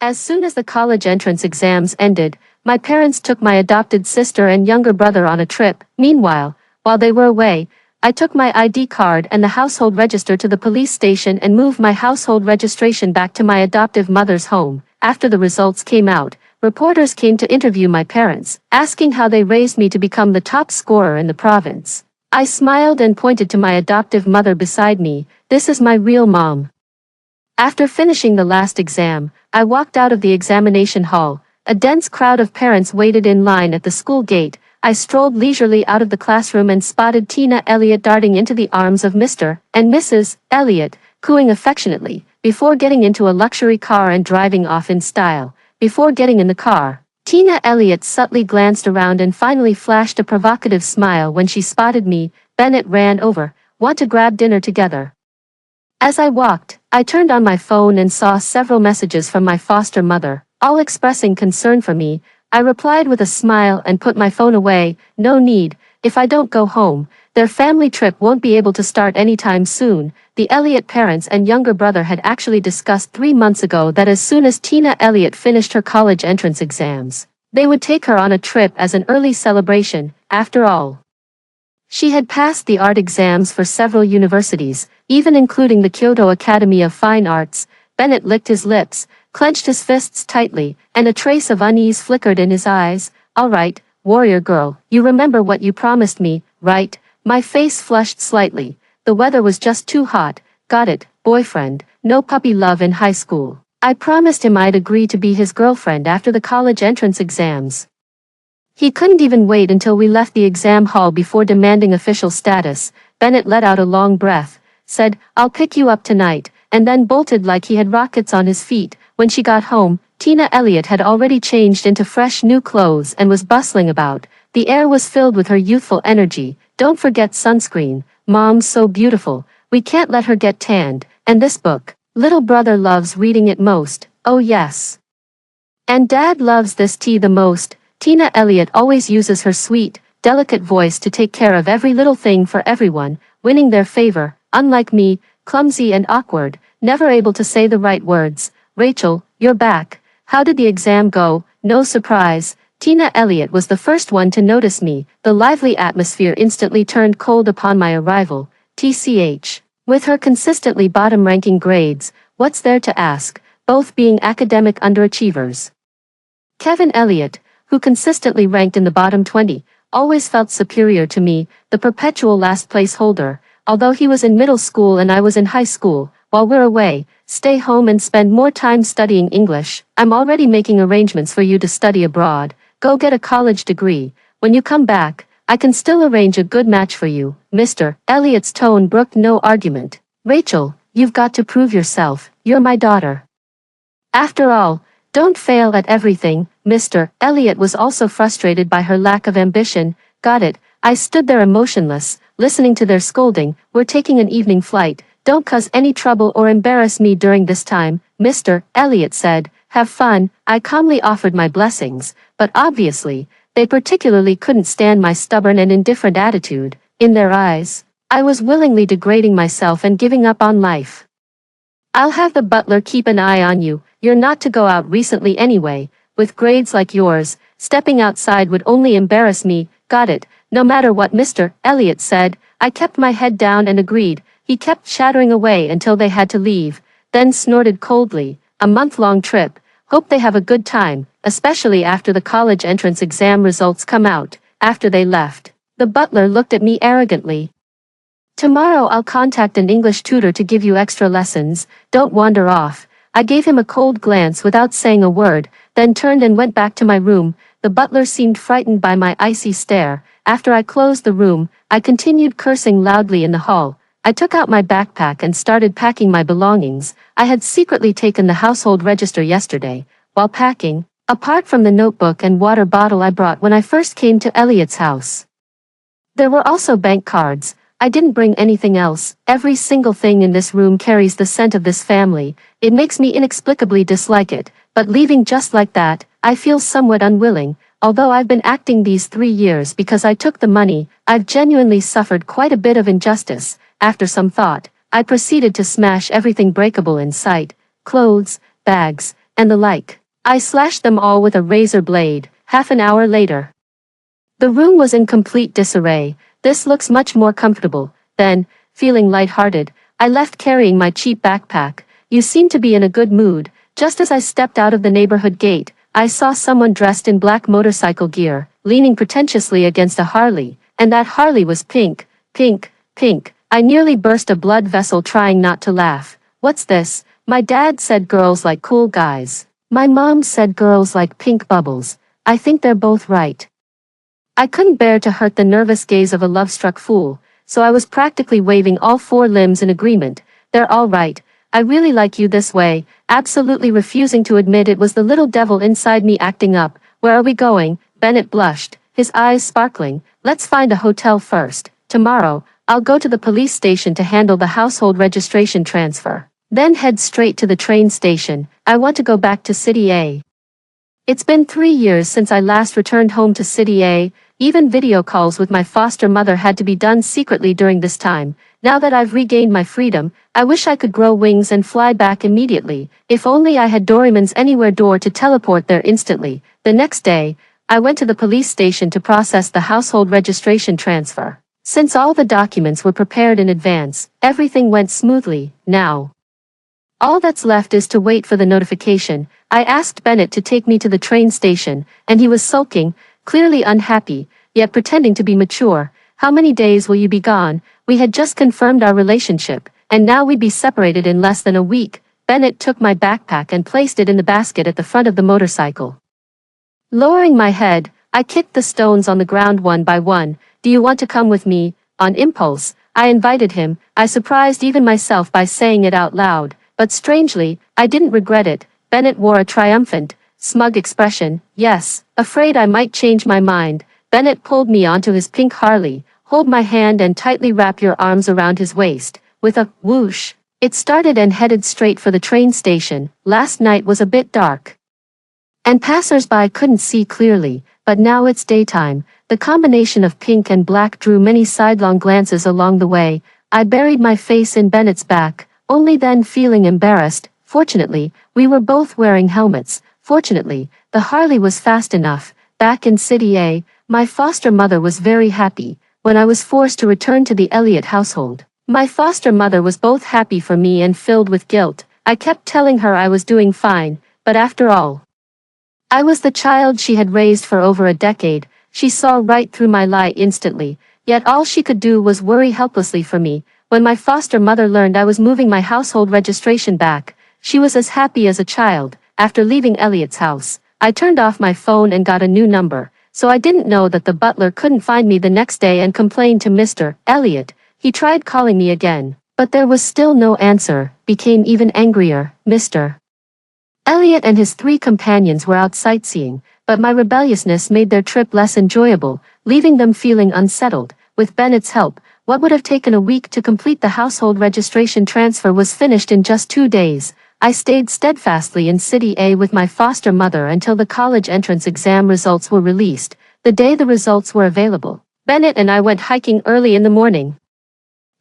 As soon as the college entrance exams ended, my parents took my adopted sister and younger brother on a trip. Meanwhile, while they were away, I took my ID card and the household register to the police station and moved my household registration back to my adoptive mother's home. After the results came out, reporters came to interview my parents, asking how they raised me to become the top scorer in the province. I smiled and pointed to my adoptive mother beside me. This is my real mom. After finishing the last exam, I walked out of the examination hall. A dense crowd of parents waited in line at the school gate. I strolled leisurely out of the classroom and spotted Tina Elliott darting into the arms of Mr. and Mrs. Elliott, cooing affectionately, before getting into a luxury car and driving off in style. Before getting in the car, Tina Elliott subtly glanced around and finally flashed a provocative smile when she spotted me. Bennett ran over. Want to grab dinner together? As I walked, I turned on my phone and saw several messages from my foster mother, all expressing concern for me. I replied with a smile and put my phone away. No need. If I don't go home, their family trip won't be able to start anytime soon. The Elliott parents and younger brother had actually discussed 3 months ago that as soon as Tina Elliott finished her college entrance exams, they would take her on a trip as an early celebration. After all, she had passed the art exams for several universities, even including the Kyoto Academy of Fine Arts. Bennett licked his lips, clenched his fists tightly, and a trace of unease flickered in his eyes. All right, warrior girl, you remember what you promised me, right? My face flushed slightly. The weather was just too hot. Got it, boyfriend. No puppy love in high school. I promised him I'd agree to be his girlfriend after the college entrance exams. He couldn't even wait until we left the exam hall before demanding official status. Bennett let out a long breath, said, I'll pick you up tonight, and then bolted like he had rockets on his feet. When she got home, Tina Elliott had already changed into fresh new clothes and was bustling about. The air was filled with her youthful energy. Don't forget sunscreen. Mom's so beautiful. We can't let her get tanned. And this book. Little brother loves reading it most. Oh yes. And Dad loves this tea the most. Tina Elliott always uses her sweet, delicate voice to take care of every little thing for everyone, winning their favor. Unlike me, clumsy and awkward, never able to say the right words. Rachel, you're back. How did the exam go? No surprise. Tina Elliott was the first one to notice me. The lively atmosphere instantly turned cold upon my arrival. TCH. With her consistently bottom-ranking grades, what's there to ask, both being academic underachievers? Kevin Elliott, who consistently ranked in the bottom 20, always felt superior to me, the perpetual last-place holder. Although he was in middle school and I was in high school, while we're away, stay home and spend more time studying English. I'm already making arrangements for you to study abroad. Go get a college degree. When you come back, I can still arrange a good match for you. Mr. Elliott's tone brooked no argument. Rachel, you've got to prove yourself. You're my daughter. After all, don't fail at everything. Mr. Elliott was also frustrated by her lack of ambition. Got it. I stood there emotionless, listening to their scolding. We're taking an evening flight. Don't cause any trouble or embarrass me during this time, Mr. Elliott said. Have fun. I calmly offered my blessings, but obviously, they particularly couldn't stand my stubborn and indifferent attitude. In their eyes, I was willingly degrading myself and giving up on life. I'll have the butler keep an eye on you. You're not to go out recently anyway. With grades like yours, stepping outside would only embarrass me. Got it. No matter what Mr. Elliott said, I kept my head down and agreed. He kept chattering away until they had to leave, then snorted coldly. A month-long trip. Hope they have a good time, especially after the college entrance exam results come out. After they left, the butler looked at me arrogantly. Tomorrow I'll contact an English tutor to give you extra lessons. Don't wander off. I gave him a cold glance without saying a word, then turned and went back to my room. The butler seemed frightened by my icy stare. After I closed the room, I continued cursing loudly in the hall. I took out my backpack and started packing my belongings. I had secretly taken the household register yesterday. While packing, apart from the notebook and water bottle I brought when I first came to Elliot's house, there were also bank cards. I didn't bring anything else. Every single thing in this room carries the scent of this family. It makes me inexplicably dislike it, but leaving just like that, I feel somewhat unwilling. Although I've been acting these 3 years because I took the money, I've genuinely suffered quite a bit of injustice. After some thought, I proceeded to smash everything breakable in sight. Clothes, bags, and the like. I slashed them all with a razor blade. Half an hour later, the room was in complete disarray. This looks much more comfortable. Then, feeling lighthearted, I left carrying my cheap backpack. You seem to be in a good mood. Just as I stepped out of the neighborhood gate, I saw someone dressed in black motorcycle gear, leaning pretentiously against a Harley, and that Harley was pink, pink, pink. I nearly burst a blood vessel trying not to laugh. What's this? My dad said girls like cool guys. My mom said girls like pink bubbles. I think they're both right. I couldn't bear to hurt the nervous gaze of a love-struck fool, so I was practically waving all four limbs in agreement. They're all right. I really like you this way, absolutely refusing to admit it was the little devil inside me acting up. Where are we going? Bennett blushed, his eyes sparkling. Let's find a hotel first. Tomorrow, I'll go to the police station to handle the household registration transfer. Then head straight to the train station. I want to go back to City A. It's been 3 years since I last returned home to City A. Even video calls with my foster mother had to be done secretly during this time. Now that I've regained my freedom, I wish I could grow wings and fly back immediately. If only I had Doraemon's Anywhere door to teleport there instantly. The next day, I went to the police station to process the household registration transfer. Since all the documents were prepared in advance, everything went smoothly. Now, all that's left is to wait for the notification. I asked Bennett to take me to the train station, and he was sulking, clearly unhappy, yet pretending to be mature. How many days will you be gone? We had just confirmed our relationship, and now we'd be separated in less than a week. Bennett took my backpack and placed it in the basket at the front of the motorcycle. Lowering my head, I kicked the stones on the ground one by one. Do you want to come with me? On impulse, I invited him. I surprised even myself by saying it out loud, but strangely, I didn't regret it. Bennett wore a triumphant, smug expression. Yes, afraid I might change my mind. Bennett pulled me onto his pink Harley. Hold my hand and tightly wrap your arms around his waist. With a whoosh, it started and headed straight for the train station. Last night was a bit dark, and passers-by couldn't see clearly, but now it's daytime. The combination of pink and black drew many sidelong glances along the way. I buried my face in Bennett's back, only then feeling embarrassed. Fortunately, we were both wearing helmets. Fortunately, the Harley was fast enough. Back in City A, my foster mother was very happy. When I was forced to return to the Elliott household, my foster mother was both happy for me and filled with guilt. I kept telling her I was doing fine, but after all, I was the child she had raised for over a decade. She saw right through my lie instantly, yet all she could do was worry helplessly for me. When my foster mother learned I was moving my household registration back, she was as happy as a child. After leaving Elliott's house, I turned off my phone and got a new number, so I didn't know that the butler couldn't find me the next day and complained to Mr. Elliott. He tried calling me again, but there was still no answer. Became even angrier. Mr. Elliott and his 3 companions were out sightseeing, but my rebelliousness made their trip less enjoyable, leaving them feeling unsettled. With Bennett's help, what would have taken a week to complete the household registration transfer was finished in just 2 days. I stayed steadfastly in City A with my foster mother until the college entrance exam results were released. The day the results were available, Bennett and I went hiking early in the morning.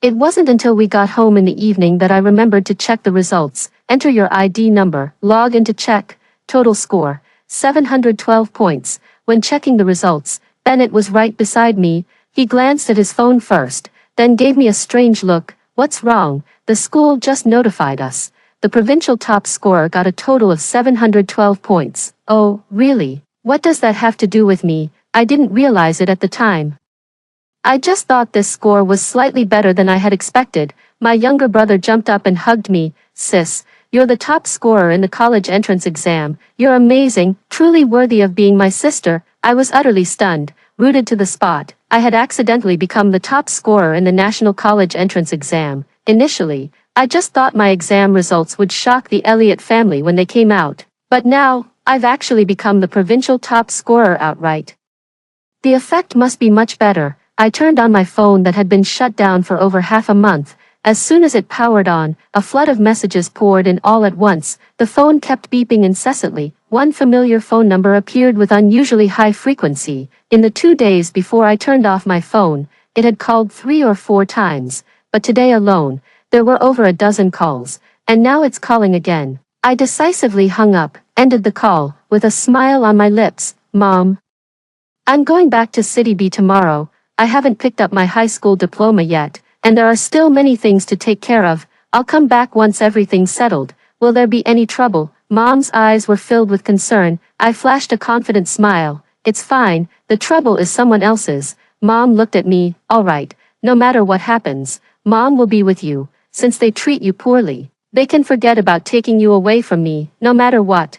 It wasn't until we got home in the evening that I remembered to check the results. Enter your ID number, log in to check, total score, 712 points. When checking the results, Bennett was right beside me. He glanced at his phone first, then gave me a strange look. What's wrong? The school just notified us. The provincial top scorer got a total of 712 points. Oh, really? What does that have to do with me? I didn't realize it at the time. I just thought this score was slightly better than I had expected. My younger brother jumped up and hugged me. Sis, you're the top scorer in the college entrance exam. You're amazing, truly worthy of being my sister. I was utterly stunned, rooted to the spot. I had accidentally become the top scorer in the national college entrance exam. Initially, I just thought my exam results would shock the Elliott family when they came out. But now, I've actually become the provincial top scorer outright. The effect must be much better. I turned on my phone that had been shut down for over half a month. As soon as it powered on, a flood of messages poured in all at once. The phone kept beeping incessantly. One familiar phone number appeared with unusually high frequency. In the 2 days before I turned off my phone, it had called 3 or 4 times. But today alone, there were over a dozen calls. And now it's calling again. I decisively hung up, ended the call, with a smile on my lips. Mom, I'm going back to City B tomorrow. I haven't picked up my high school diploma yet, and there are still many things to take care of. I'll come back once everything's settled. Will there be any trouble? Mom's eyes were filled with concern. I flashed a confident smile. It's fine, the trouble is someone else's. Mom looked at me. All right, no matter what happens, Mom will be with you. Since they treat you poorly, they can forget about taking you away from me, no matter what.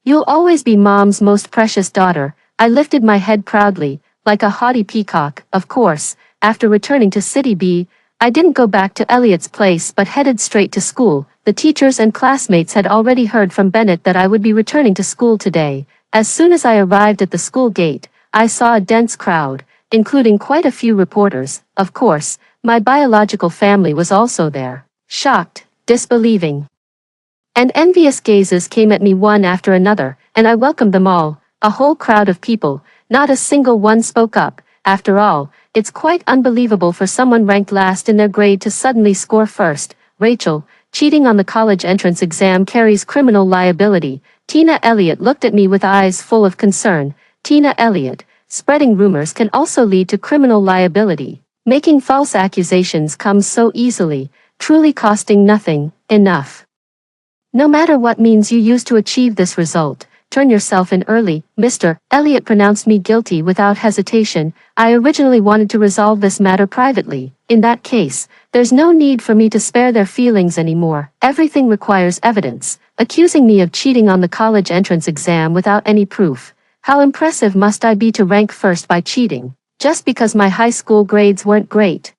You'll always be Mom's most precious daughter. I lifted my head proudly, like a haughty peacock. Of course, after returning to City B, I didn't go back to Elliot's place but headed straight to school. The teachers and classmates had already heard from Bennett that I would be returning to school today. As soon as I arrived at the school gate, I saw a dense crowd, including quite a few reporters. Of course, my biological family was also there. Shocked, disbelieving, and envious gazes came at me one after another, and I welcomed them all. A whole crowd of people, not a single one spoke up. After all, it's quite unbelievable for someone ranked last in their grade to suddenly score first. Rachel, cheating on the college entrance exam carries criminal liability. Tina Elliott looked at me with eyes full of concern. Tina Elliott, spreading rumors can also lead to criminal liability. Making false accusations comes so easily, truly costing nothing. Enough. No matter what means you use to achieve this result, turn yourself in early. Mr. Elliot pronounced me guilty without hesitation. I originally wanted to resolve this matter privately. In that case, there's no need for me to spare their feelings anymore. Everything requires evidence. Accusing me of cheating on the college entrance exam without any proof. How impressive must I be to rank first by cheating, just because my high school grades weren't great?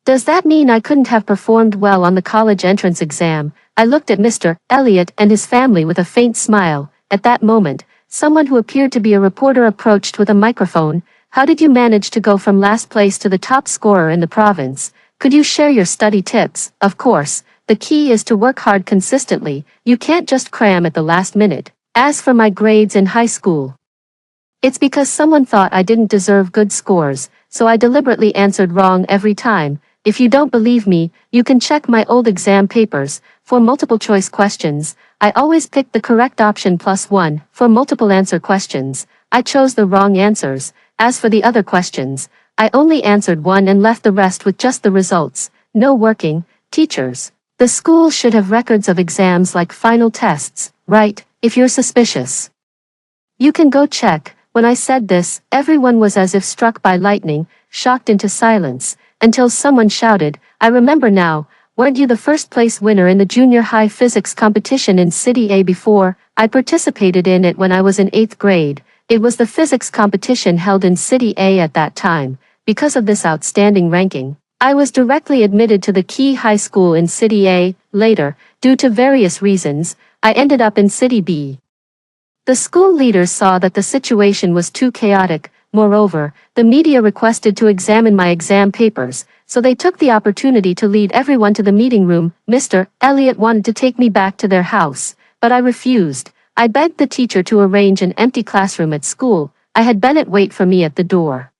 Does that mean I couldn't have performed well on the college entrance exam? I looked at Mr. Elliot and his family with a faint smile. At that moment, someone who appeared to be a reporter approached with a microphone. How did you manage to go from last place to the top scorer in the province? Could you share your study tips? Of course, the key is to work hard consistently. You can't just cram at the last minute. As for my grades in high school, it's because someone thought I didn't deserve good scores, so I deliberately answered wrong every time. If you don't believe me, you can check my old exam papers. For multiple choice questions, I always picked the correct option +1. For multiple answer questions, I chose the wrong answers. As for the other questions, I only answered one and left the rest with just the results. No working, teachers. The school should have records of exams like final tests, right? If you're suspicious, you can go check. When I said this, everyone was as if struck by lightning, shocked into silence, until someone shouted, I remember now. Weren't you the first place winner in the junior high physics competition in City A before? I participated in it when I was in 8th grade. It was the physics competition held in City A at that time. Because of this outstanding ranking, I was directly admitted to the key high school in City A. Later, due to various reasons, I ended up in City B. The school leaders saw that the situation was too chaotic. Moreover, the media requested to examine my exam papers, so they took the opportunity to lead everyone to the meeting room. Mr. Elliot wanted to take me back to their house, but I refused. I begged the teacher to arrange an empty classroom at school. I had Bennett wait for me at the door.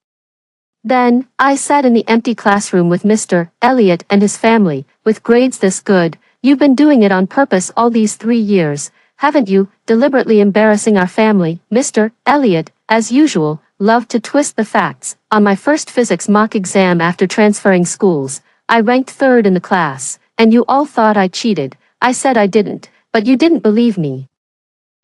Then, I sat in the empty classroom with Mr. Elliot and his family. With grades this good, you've been doing it on purpose all these 3 years, haven't you? Deliberately embarrassing our family. Mr. Elliot, as usual, loved to twist the facts. On my first physics mock exam after transferring schools, I ranked 3rd in the class, and you all thought I cheated. I said I didn't, but you didn't believe me.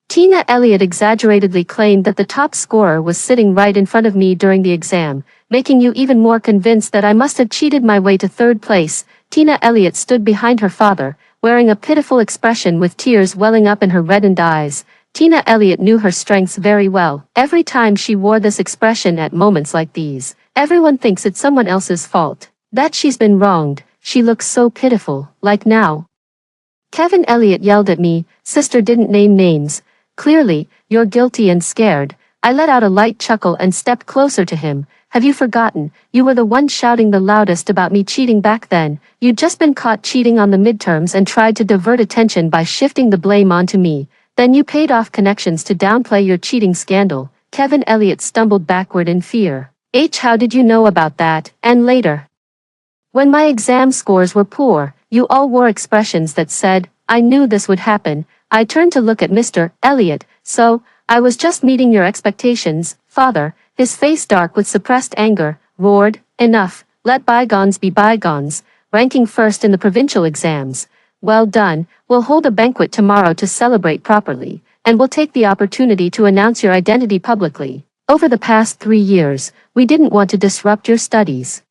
Tina Elliott exaggeratedly claimed that the top scorer was sitting right in front of me during the exam, making you even more convinced that I must have cheated my way to 3rd place. Tina Elliott stood behind her father, wearing a pitiful expression with tears welling up in her reddened eyes. Tina Elliott knew her strengths very well. Every time she wore this expression at moments like these, everyone thinks it's someone else's fault, that she's been wronged. She looks so pitiful, like now. Kevin Elliott yelled at me. Sister didn't name names. Clearly, you're guilty and scared. I let out a light chuckle and stepped closer to him. Have you forgotten? You were the one shouting the loudest about me cheating back then. You'd just been caught cheating on the midterms and tried to divert attention by shifting the blame onto me. Then you paid off connections to downplay your cheating scandal. Kevin Elliott stumbled backward in fear. How did you know about that? And later, when my exam scores were poor, you all wore expressions that said, I knew this would happen. I turned to look at Mr. Elliot. So, I was just meeting your expectations, father. His face dark with suppressed anger, roared, enough, let bygones be bygones, ranking first in the provincial exams. Well done, we'll hold a banquet tomorrow to celebrate properly, and we'll take the opportunity to announce your identity publicly. Over the past 3 years, we didn't want to disrupt your studies.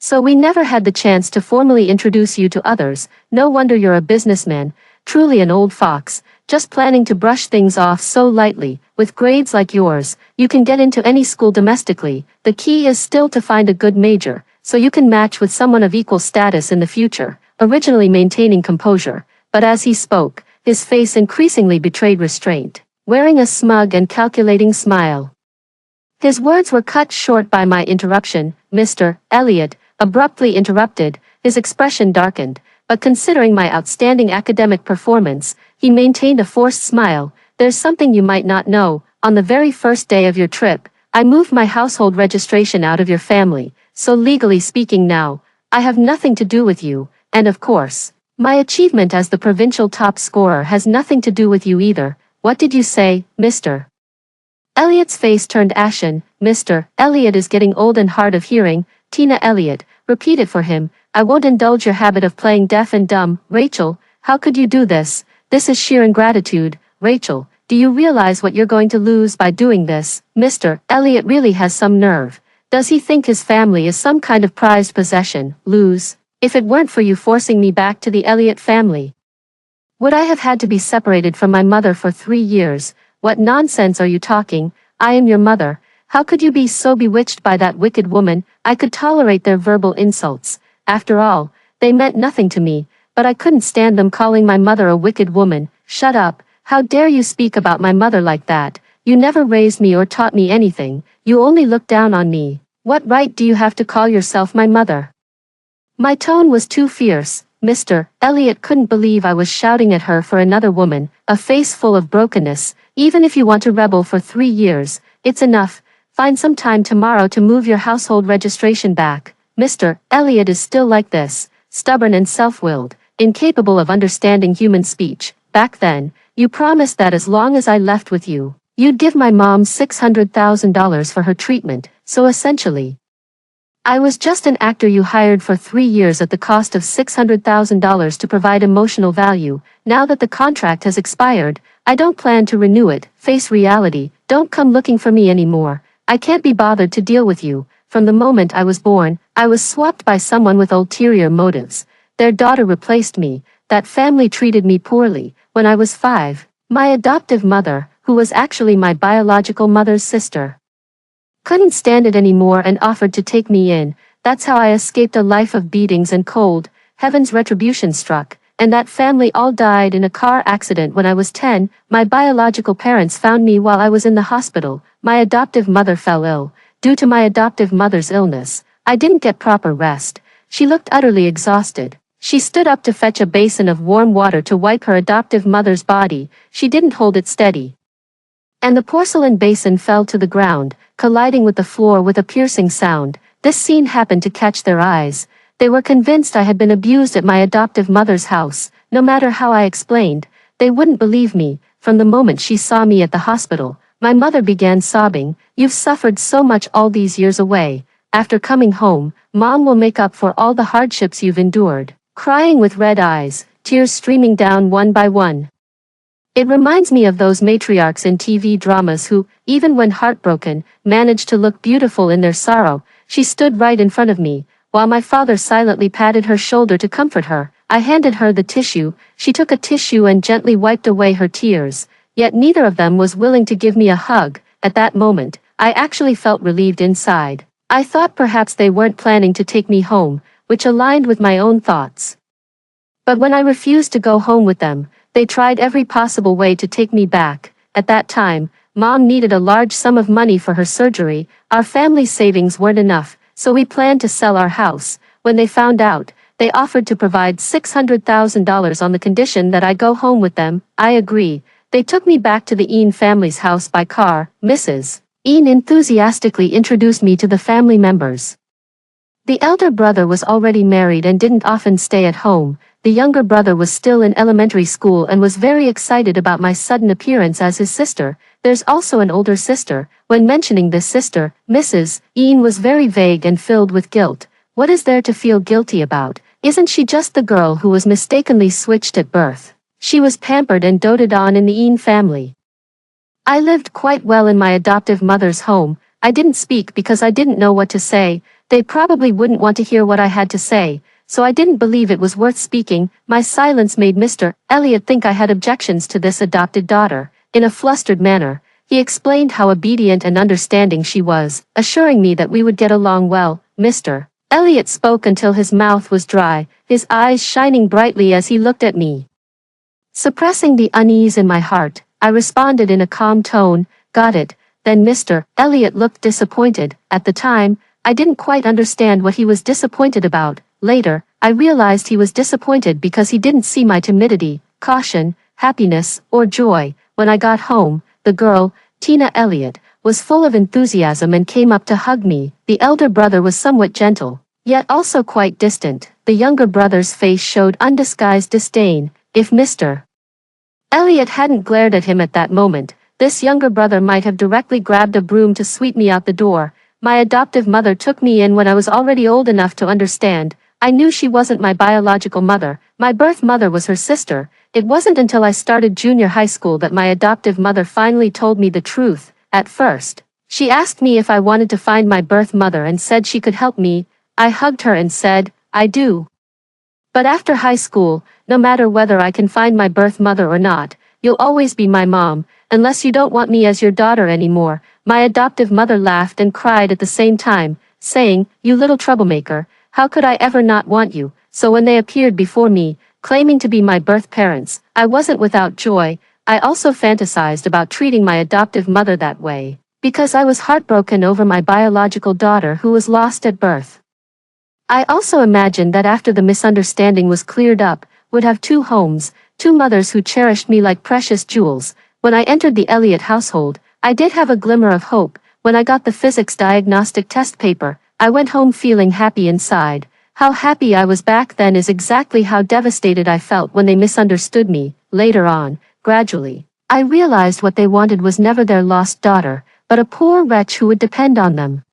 So we never had the chance to formally introduce you to others. No wonder you're a businessman, truly an old fox, just planning to brush things off so lightly. With grades like yours, you can get into any school domestically. The key is still to find a good major, so you can match with someone of equal status in the future, originally maintaining composure. But as he spoke, his face increasingly betrayed restraint, wearing a smug and calculating smile. His words were cut short by my interruption. Mr. Elliot abruptly interrupted, his expression darkened, but considering my outstanding academic performance, he maintained a forced smile. There's something you might not know. On the very first day of your trip, I moved my household registration out of your family, so legally speaking now, I have nothing to do with you, and of course, my achievement as the provincial top scorer has nothing to do with you either. What did you say, Mr. Elliot's face turned ashen. Mr. Elliot is getting old and hard of hearing. Tina Elliot, repeat it for him. I won't indulge your habit of playing deaf and dumb. Rachel, how could you do this? This is sheer ingratitude. Rachel, do you realize what you're going to lose by doing this? Mr. Elliot really has some nerve. Does he think his family is some kind of prized possession? Lose? If it weren't for you forcing me back to the Elliot family, would I have had to be separated from my mother for 3 years? What nonsense are you talking? I am your mother. How could you be so bewitched by that wicked woman? I could tolerate their verbal insults. After all, they meant nothing to me, but I couldn't stand them calling my mother a wicked woman. Shut up. How dare you speak about my mother like that? You never raised me or taught me anything. You only looked down on me. What right do you have to call yourself my mother? My tone was too fierce. Mr. Elliot couldn't believe I was shouting at her for another woman, a face full of brokenness. Even if you want to rebel for 3 years, it's enough. Find some time tomorrow to move your household registration back. Mr. Elliot is still like this, stubborn and self-willed, incapable of understanding human speech. Back then, you promised that as long as I left with you, you'd give my mom $600,000 for her treatment, so essentially, I was just an actor you hired for 3 years at the cost of $600,000 to provide emotional value. Now that the contract has expired, I don't plan to renew it. Face reality, don't come looking for me anymore. I can't be bothered to deal with you. From the moment I was born, I was swapped by someone with ulterior motives. Their daughter replaced me. That family treated me poorly. When I was 5, my adoptive mother, who was actually my biological mother's sister, couldn't stand it anymore and offered to take me in. That's how I escaped a life of beatings and cold. Heaven's retribution struck, and that family all died in a car accident when I was 10. My biological parents found me while I was in the hospital. My adoptive mother fell ill. Due to my adoptive mother's illness, I didn't get proper rest. She looked utterly exhausted. She stood up to fetch a basin of warm water to wipe her adoptive mother's body. She didn't hold it steady, and the porcelain basin fell to the ground, colliding with the floor with a piercing sound. This scene happened to catch their eyes. They were convinced I had been abused at my adoptive mother's house. No matter how I explained, they wouldn't believe me. From the moment she saw me at the hospital, my mother began sobbing. You've suffered so much all these years away. After coming home, Mom will make up for all the hardships you've endured. Crying with red eyes, tears streaming down one by one. It reminds me of those matriarchs in TV dramas who, even when heartbroken, managed to look beautiful in their sorrow. She stood right in front of me, while my father silently patted her shoulder to comfort her. I handed her the tissue. She took a tissue and gently wiped away her tears. Yet neither of them was willing to give me a hug. At that moment, I actually felt relieved inside. I thought perhaps they weren't planning to take me home, which aligned with my own thoughts. But when I refused to go home with them, they tried every possible way to take me back. At that time, Mom needed a large sum of money for her surgery. Our family savings weren't enough, so we planned to sell our house. When they found out, they offered to provide $600,000 on the condition that I go home with them. I agree. They took me back to the Ean family's house by car. Mrs. Ean enthusiastically introduced me to the family members. The elder brother was already married and didn't often stay at home. The younger brother was still in elementary school and was very excited about my sudden appearance as his sister. There's also an older sister. When mentioning this sister, Mrs. Ian was very vague and filled with guilt. What is there to feel guilty about? Isn't she just the girl who was mistakenly switched at birth? She was pampered and doted on in the Ian family. I lived quite well in my adoptive mother's home. I didn't speak because I didn't know what to say. They probably wouldn't want to hear what I had to say, so I didn't believe it was worth speaking. My silence made Mr. Elliot think I had objections to this adopted daughter. In a flustered manner, he explained how obedient and understanding she was, assuring me that we would get along well. Mr. Elliot spoke until his mouth was dry, his eyes shining brightly as he looked at me. Suppressing the unease in my heart, I responded in a calm tone, "Got it." Then Mr. Elliot looked disappointed. At the time, I didn't quite understand what he was disappointed about. Later, I realized he was disappointed because he didn't see my timidity, caution, happiness, or joy. When I got home, the girl, Tina Elliott, was full of enthusiasm and came up to hug me. The elder brother was somewhat gentle, yet also quite distant. The younger brother's face showed undisguised disdain. If Mr. Elliot hadn't glared at him at that moment, this younger brother might have directly grabbed a broom to sweep me out the door. My adoptive mother took me in when I was already old enough to understand. I knew she wasn't my biological mother. My birth mother was her sister. It wasn't until I started junior high school that my adoptive mother finally told me the truth. At first, she asked me if I wanted to find my birth mother and said she could help me. I hugged her and said, "I do." But after high school, no matter whether I can find my birth mother or not, you'll always be my mom, unless you don't want me as your daughter anymore. My adoptive mother laughed and cried at the same time, saying, "You little troublemaker, how could I ever not want you?" So when they appeared before me, claiming to be my birth parents, I wasn't without joy. I also fantasized about treating my adoptive mother that way, because I was heartbroken over my biological daughter who was lost at birth. I also imagined that after the misunderstanding was cleared up, would have two homes, two mothers who cherished me like precious jewels. When I entered the Elliott household, I did have a glimmer of hope. When I got the physics diagnostic test paper, I went home feeling happy inside. How happy I was back then is exactly how devastated I felt when they misunderstood me. Later on, gradually, I realized what they wanted was never their lost daughter, but a poor wretch who would depend on them.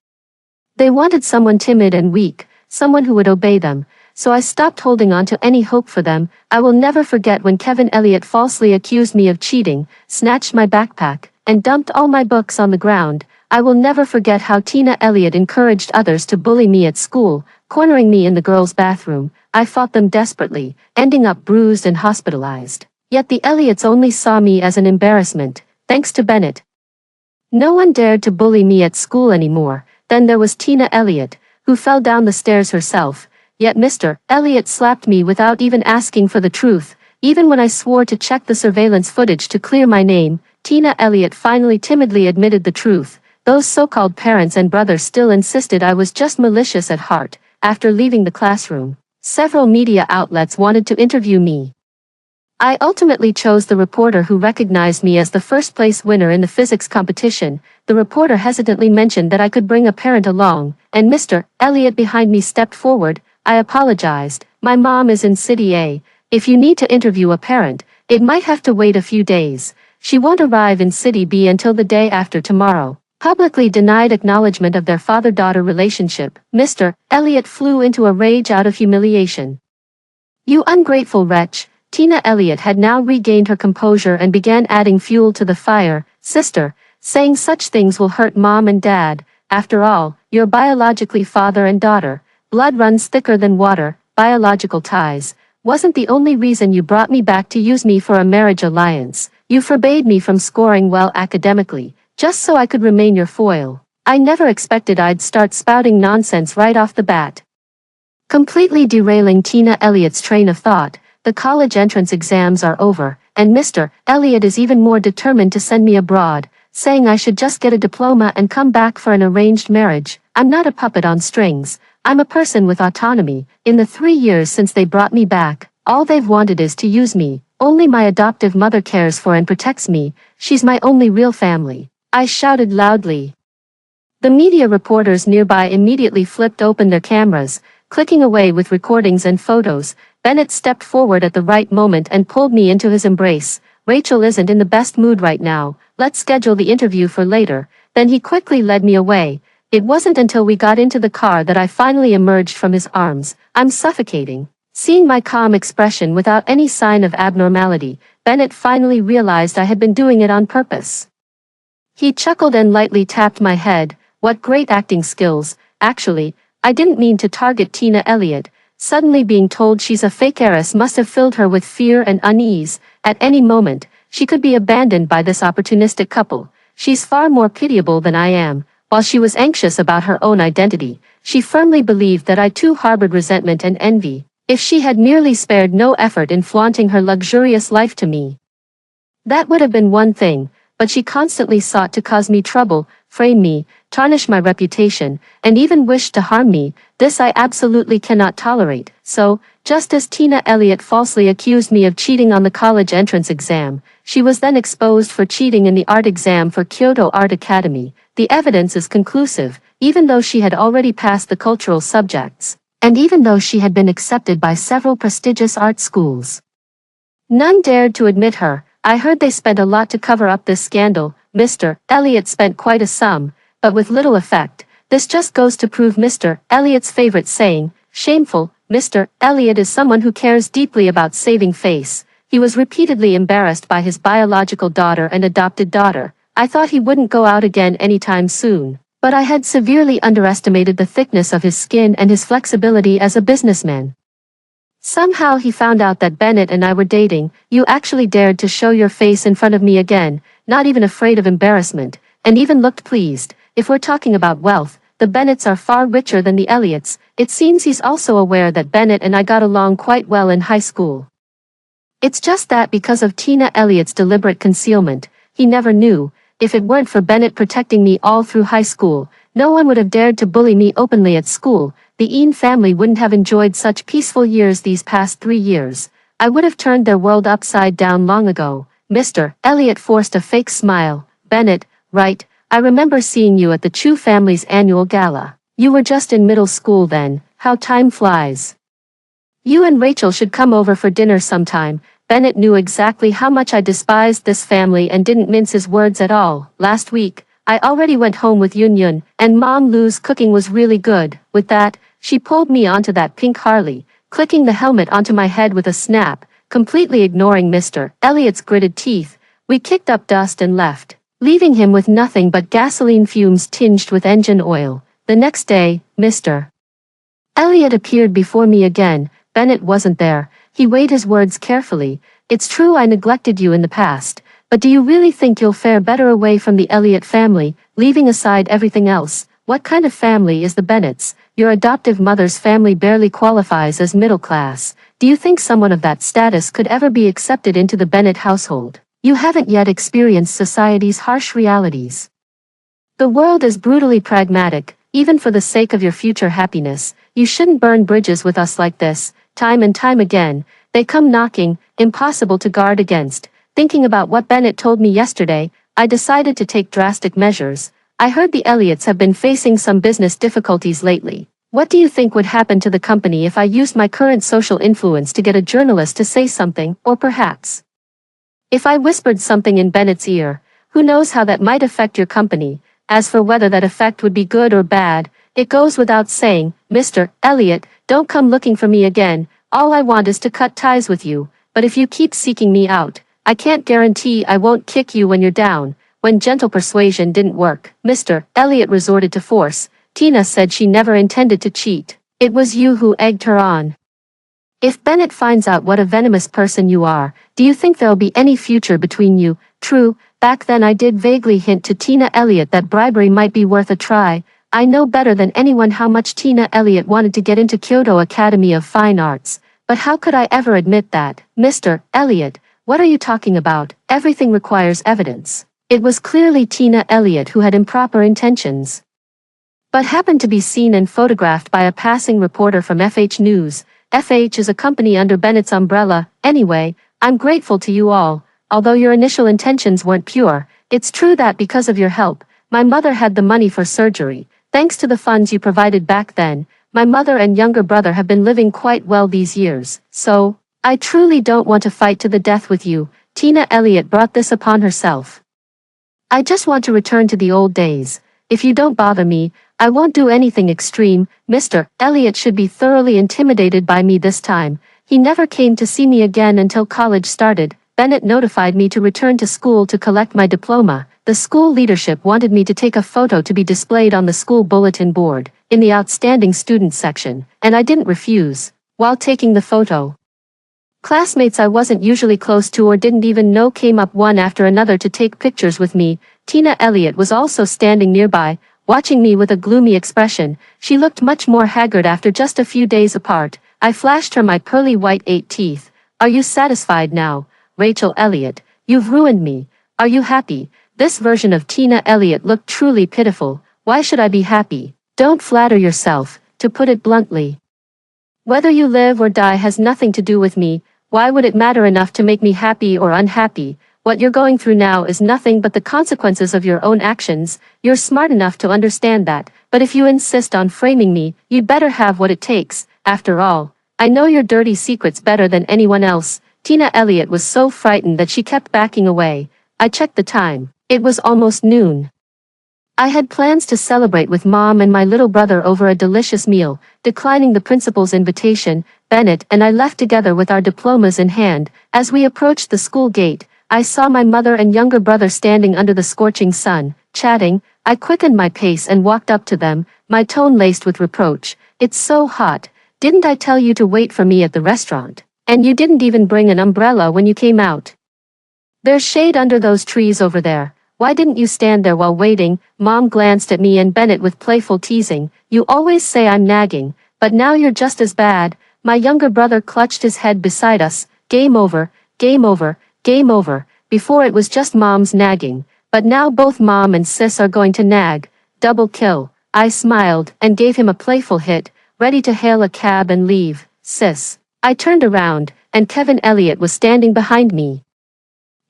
They wanted someone timid and weak, someone who would obey them, so I stopped holding on to any hope for them. I will never forget when Kevin Elliott falsely accused me of cheating, snatched my backpack, and dumped all my books on the ground. I will never forget how Tina Elliott encouraged others to bully me at school, cornering me in the girls' bathroom. I fought them desperately, ending up bruised and hospitalized. Yet the Elliots only saw me as an embarrassment, thanks to Bennett. No one dared to bully me at school anymore. Then there was Tina Elliott, who fell down the stairs herself. Yet Mr. Elliott slapped me without even asking for the truth. Even when I swore to check the surveillance footage to clear my name, Tina Elliott finally timidly admitted the truth. Those so-called parents and brothers still insisted I was just malicious at heart. After leaving the classroom, several media outlets wanted to interview me. I ultimately chose the reporter who recognized me as the first-place winner in the physics competition. The reporter hesitantly mentioned that I could bring a parent along, and Mr. Elliott behind me stepped forward. I apologized. "My mom is in City A. If you need to interview a parent, it might have to wait a few days. She won't arrive in City B until the day after tomorrow." Publicly denied acknowledgement of their father-daughter relationship, Mr. Elliott flew into a rage out of humiliation. "You ungrateful wretch." Tina Elliott had now regained her composure and began adding fuel to the fire. "Sister, saying such things will hurt mom and dad. After all, you're biologically father and daughter. Blood runs thicker than water. Biological ties wasn't the only reason you brought me back to use me for a marriage alliance. You forbade me from scoring well academically, just so I could remain your foil. I never expected I'd start spouting nonsense right off the bat." Completely derailing Tina Elliott's train of thought, the college entrance exams are over, and Mr. Elliott is even more determined to send me abroad, saying I should just get a diploma and come back for an arranged marriage. I'm not a puppet on strings. I'm a person with autonomy. In the 3 years since they brought me back, all they've wanted is to use me. Only my adoptive mother cares for and protects me. She's my only real family. I shouted loudly. The media reporters nearby immediately flipped open their cameras, clicking away with recordings and photos. Bennett stepped forward at the right moment and pulled me into his embrace. Rachel isn't in the best mood right now, let's schedule the interview for later. Then he quickly led me away. It wasn't until we got into the car that I finally emerged from his arms. I'm suffocating. Seeing my calm expression without any sign of abnormality, Bennett finally realized I had been doing it on purpose. He chuckled and lightly tapped my head. What great acting skills. Actually, I didn't mean to target Tina Elliott. Suddenly being told she's a fake heiress must have filled her with fear and unease. At any moment, she could be abandoned by this opportunistic couple. She's far more pitiable than I am. While she was anxious about her own identity, she firmly believed that I too harbored resentment and envy. If she had merely spared no effort in flaunting her luxurious life to me, that would have been one thing, but she constantly sought to cause me trouble, frame me, tarnish my reputation, and even wished to harm me. This I absolutely cannot tolerate. So, just as Tina Elliott falsely accused me of cheating on the college entrance exam, she was then exposed for cheating in the art exam for Kyoto Art Academy. The evidence is conclusive, even though she had already passed the cultural subjects, and even though she had been accepted by several prestigious art schools. None dared to admit her. I heard they spent a lot to cover up this scandal. Mr. Elliott spent quite a sum, but with little effect. This just goes to prove Mr. Elliott's favorite saying, shameful. Mr. Elliott is someone who cares deeply about saving face. He was repeatedly embarrassed by his biological daughter and adopted daughter. I thought he wouldn't go out again anytime soon, but I had severely underestimated the thickness of his skin and his flexibility as a businessman. Somehow he found out that Bennett and I were dating. You actually dared to show your face in front of me again, not even afraid of embarrassment, and even looked pleased. If we're talking about wealth, the Bennetts are far richer than the Elliots. It seems he's also aware that Bennett and I got along quite well in high school. It's just that because of Tina Elliott's deliberate concealment, he never knew. If it weren't for Bennett protecting me all through high school, no one would have dared to bully me openly at school. The Ian family wouldn't have enjoyed such peaceful years these past 3 years. I would have turned their world upside down long ago. Mr. Elliott forced a fake smile. Bennett, right, I remember seeing you at the Chu family's annual gala. You were just in middle school then. How time flies. You and Rachel should come over for dinner sometime. Bennett knew exactly how much I despised this family and didn't mince his words at all. Last week, I already went home with Yun Yun, and Mom Lou's cooking was really good. With that, she pulled me onto that pink Harley, clicking the helmet onto my head with a snap, completely ignoring Mr. Elliott's gritted teeth. We kicked up dust and left, leaving him with nothing but gasoline fumes tinged with engine oil. The next day, Mr. Elliott appeared before me again. Bennett wasn't there. He weighed his words carefully. It's true I neglected you in the past, but do you really think you'll fare better away from the Elliott family, leaving aside everything else? What kind of family is the Bennetts? Your adoptive mother's family barely qualifies as middle class. Do you think someone of that status could ever be accepted into the Bennett household? You haven't yet experienced society's harsh realities. The world is brutally pragmatic. Even for the sake of your future happiness, you shouldn't burn bridges with us like this. Time and time again, they come knocking, impossible to guard against. Thinking about what Bennett told me yesterday, I decided to take drastic measures. I heard the Elliots have been facing some business difficulties lately. What do you think would happen to the company if I used my current social influence to get a journalist to say something, or perhaps if I whispered something in Bennett's ear? Who knows how that might affect your company? As for whether that effect would be good or bad, it goes without saying. Mr. Elliott, don't come looking for me again. All I want is to cut ties with you, but if you keep seeking me out, I can't guarantee I won't kick you when you're down. When gentle persuasion didn't work, Mr. Elliott resorted to force. Tina said she never intended to cheat. It was you who egged her on. If Bennett finds out what a venomous person you are, do you think there'll be any future between you? True, back then I did vaguely hint to Tina Elliott that bribery might be worth a try. I know better than anyone how much Tina Elliott wanted to get into Kyoto Academy of Fine Arts, but how could I ever admit that? Mr. Elliott, what are you talking about? Everything requires evidence. It was clearly Tina Elliott who had improper intentions, but happened to be seen and photographed by a passing reporter from FH News. FH is a company under Bennett's umbrella. Anyway, I'm grateful to you all. Although your initial intentions weren't pure, it's true that because of your help, My mother had the money for surgery. Thanks to the funds you provided back then, my mother and younger brother have been living quite well these years. So, I truly don't want to fight to the death with you. Tina Elliott brought this upon herself. I just want to return to the old days. If you don't bother me, I won't do anything extreme. Mr. Elliott should be thoroughly intimidated by me this time. He never came to see me again until college started. Bennett notified me to return to school to collect my diploma. The school leadership wanted me to take a photo to be displayed on the school bulletin board, in the outstanding students section, and I didn't refuse. While taking the photo, classmates I wasn't usually close to or didn't even know came up one after another to take pictures with me. Tina Elliott was also standing nearby, watching me with a gloomy expression. She looked much more haggard after just a few days apart. I flashed her my pearly white 8 teeth. Are you satisfied now, Rachel Elliott? You've ruined me. Are you happy? This version of Tina Elliott looked truly pitiful. Why should I be happy? Don't flatter yourself, to put it bluntly. Whether you live or die has nothing to do with me. Why would it matter enough to make me happy or unhappy? What you're going through now is nothing but the consequences of your own actions. You're smart enough to understand that, but if you insist on framing me, you'd better have what it takes. After all, I know your dirty secrets better than anyone else. Tina Elliott was so frightened that she kept backing away. I checked the time. It was almost noon. I had plans to celebrate with Mom and my little brother over a delicious meal. Declining the principal's invitation, Bennett and I left together with our diplomas in hand. As we approached the school gate, I saw my mother and younger brother standing under the scorching sun, chatting. I quickened my pace and walked up to them, my tone laced with reproach. It's so hot. Didn't I tell you to wait for me at the restaurant? And you didn't even bring an umbrella when you came out. There's shade under those trees over there. Why didn't you stand there while waiting? Mom glanced at me and Bennett with playful teasing. You always say I'm nagging, but now you're just as bad. My younger brother clutched his head beside us. Game over, game over, game over. Before it was just Mom's nagging, but now both Mom and Sis are going to nag. Double kill. I smiled and gave him a playful hit, ready to hail a cab and leave. Sis. I turned around, and Kevin Elliott was standing behind me.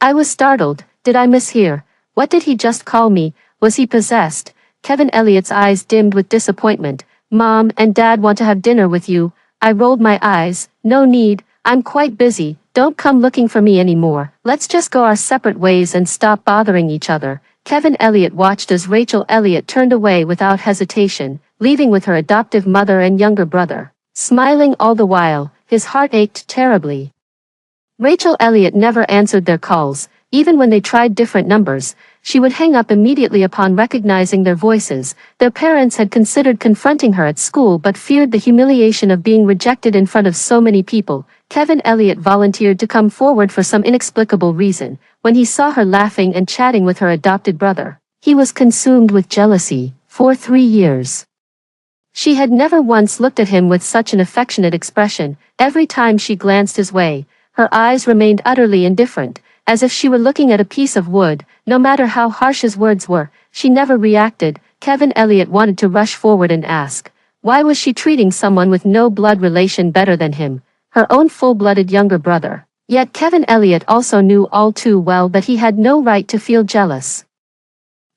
I was startled. Did I mishear? What did he just call me? Was he possessed? Kevin Elliott's eyes dimmed with disappointment. Mom and Dad want to have dinner with you. I rolled my eyes. No need. I'm quite busy. Don't come looking for me anymore. Let's just go our separate ways and stop bothering each other. Kevin Elliott watched as Rachel Elliott turned away without hesitation, leaving with her adoptive mother and younger brother. Smiling all the while, his heart ached terribly. Rachel Elliott never answered their calls. Even when they tried different numbers, she would hang up immediately upon recognizing their voices. Their parents had considered confronting her at school but feared the humiliation of being rejected in front of so many people. Kevin Elliott volunteered to come forward for some inexplicable reason. When he saw her laughing and chatting with her adopted brother, he was consumed with jealousy. For 3 years, she had never once looked at him with such an affectionate expression. Every time she glanced his way, her eyes remained utterly indifferent, as if she were looking at a piece of wood. No matter how harsh his words were, she never reacted. Kevin Elliott wanted to rush forward and ask, why was she treating someone with no blood relation better than him, her own full-blooded younger brother? Yet Kevin Elliott also knew all too well that he had no right to feel jealous.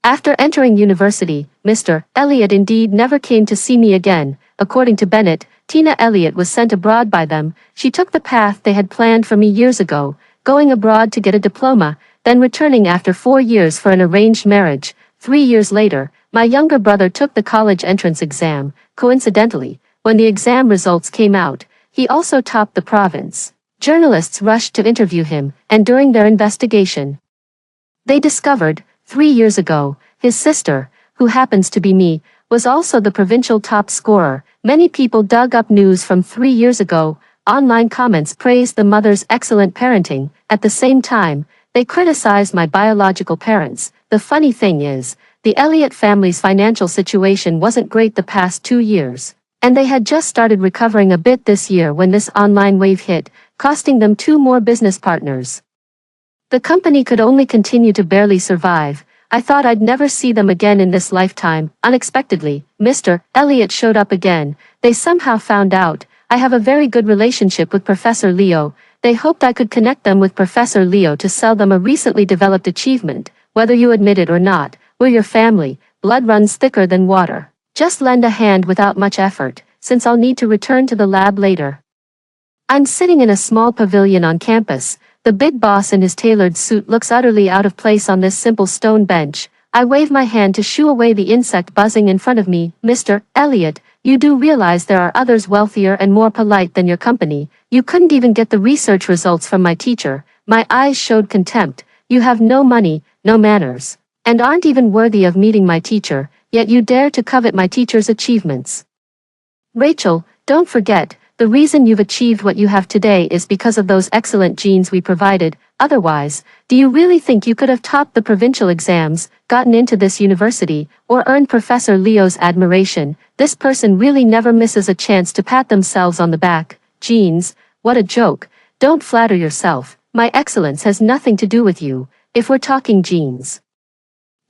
After entering university, Mr. Elliott indeed never came to see me again. According to Bennett, Tina Elliott was sent abroad by them. She took the path they had planned for me years ago, going abroad to get a diploma, then returning after 4 years for an arranged marriage. 3 years later, my younger brother took the college entrance exam. Coincidentally, when the exam results came out, he also topped the province. Journalists rushed to interview him, and during their investigation, they discovered, 3 years ago, his sister, who happens to be me, was also the provincial top scorer. Many people dug up news from 3 years ago. Online comments praised the mother's excellent parenting. At the same time, they criticized my biological parents. The funny thing is, the Elliott family's financial situation wasn't great the past 2 years, and they had just started recovering a bit this year when this online wave hit, costing them 2 more business partners. The company could only continue to barely survive. I thought I'd never see them again in this lifetime. Unexpectedly, Mr. Elliott showed up again. They somehow found out I have a very good relationship with Professor Leo. They hoped I could connect them with Professor Leo to sell them a recently developed achievement. Whether you admit it or not, We're your family, blood runs thicker than water. Just lend a hand without much effort, since I'll need to return to the lab later. I'm sitting in a small pavilion on campus. The big boss in his tailored suit looks utterly out of place on this simple stone bench. I wave my hand to shoo away the insect buzzing in front of me. Mr. Elliot, you do realize there are others wealthier and more polite than your company. You couldn't even get the research results from my teacher. My eyes showed contempt. You have no money, no manners, and aren't even worthy of meeting my teacher, yet you dare to covet my teacher's achievements. Rachel, don't forget, the reason you've achieved what you have today is because of those excellent genes we provided. Otherwise, do you really think you could have topped the provincial exams, gotten into this university, or earned Professor Leo's admiration? This person really never misses a chance to pat themselves on the back. Genes, what a joke. Don't flatter yourself. My excellence has nothing to do with you, if we're talking genes.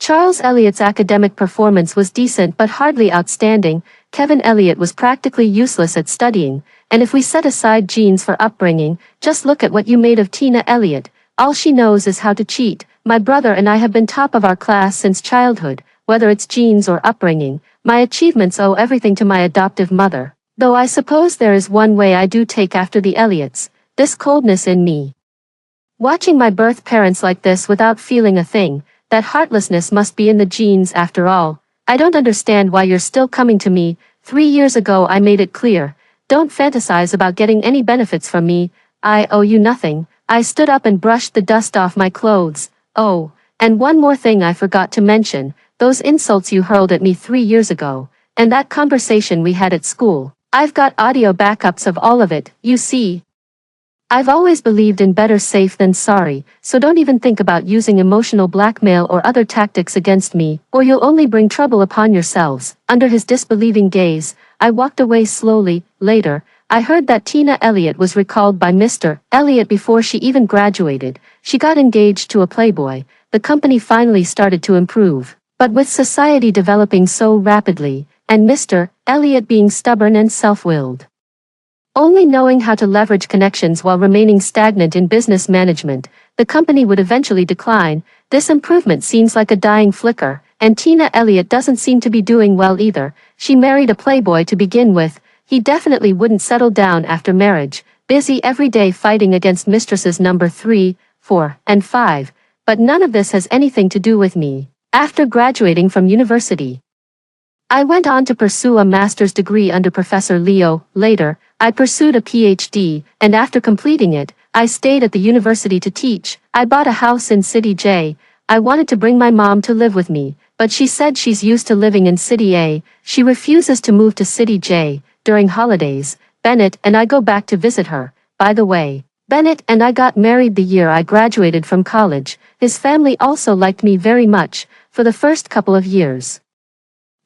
Charles Eliot's academic performance was decent but hardly outstanding. Kevin Eliot was practically useless at studying, and if we set aside genes for upbringing, just look at what you made of Tina Eliot. All she knows is how to cheat. My brother and I have been top of our class since childhood, whether it's genes or upbringing. My achievements owe everything to my adoptive mother, though I suppose there is one way I do take after the Eliots, this coldness in me. Watching my birth parents like this without feeling a thing, that heartlessness must be in the genes after all. I don't understand why you're still coming to me. 3 years ago I made it clear. Don't fantasize about getting any benefits from me. I owe you nothing. I stood up and brushed the dust off my clothes. Oh, and one more thing I forgot to mention. Those insults you hurled at me 3 years ago, and that conversation we had at school. I've got audio backups of all of it, you see. I've always believed in better safe than sorry, so don't even think about using emotional blackmail or other tactics against me, or you'll only bring trouble upon yourselves. Under his disbelieving gaze, I walked away slowly. Later, I heard that Tina Eliot was recalled by Mr. Eliot before she even graduated. She got engaged to a playboy. The company finally started to improve. But with society developing so rapidly, and Mr. Eliot being stubborn and self-willed, only knowing how to leverage connections while remaining stagnant in business management, the company would eventually decline. This improvement seems like a dying flicker, and Tina Eliot doesn't seem to be doing well either. She married a playboy to begin with. He definitely wouldn't settle down after marriage, busy every day fighting against mistresses number 3, 4, and 5. But none of this has anything to do with me. After graduating from university, I went on to pursue a master's degree under Professor Leo. Later, I pursued a PhD, and after completing it, I stayed at the university to teach. I bought a house in City J. I wanted to bring my mom to live with me, but she said she's used to living in City A. She refuses to move to City J. During holidays, Bennett and I go back to visit her. By the way, Bennett and I got married the year I graduated from college. His family also liked me very much, for the first couple of years.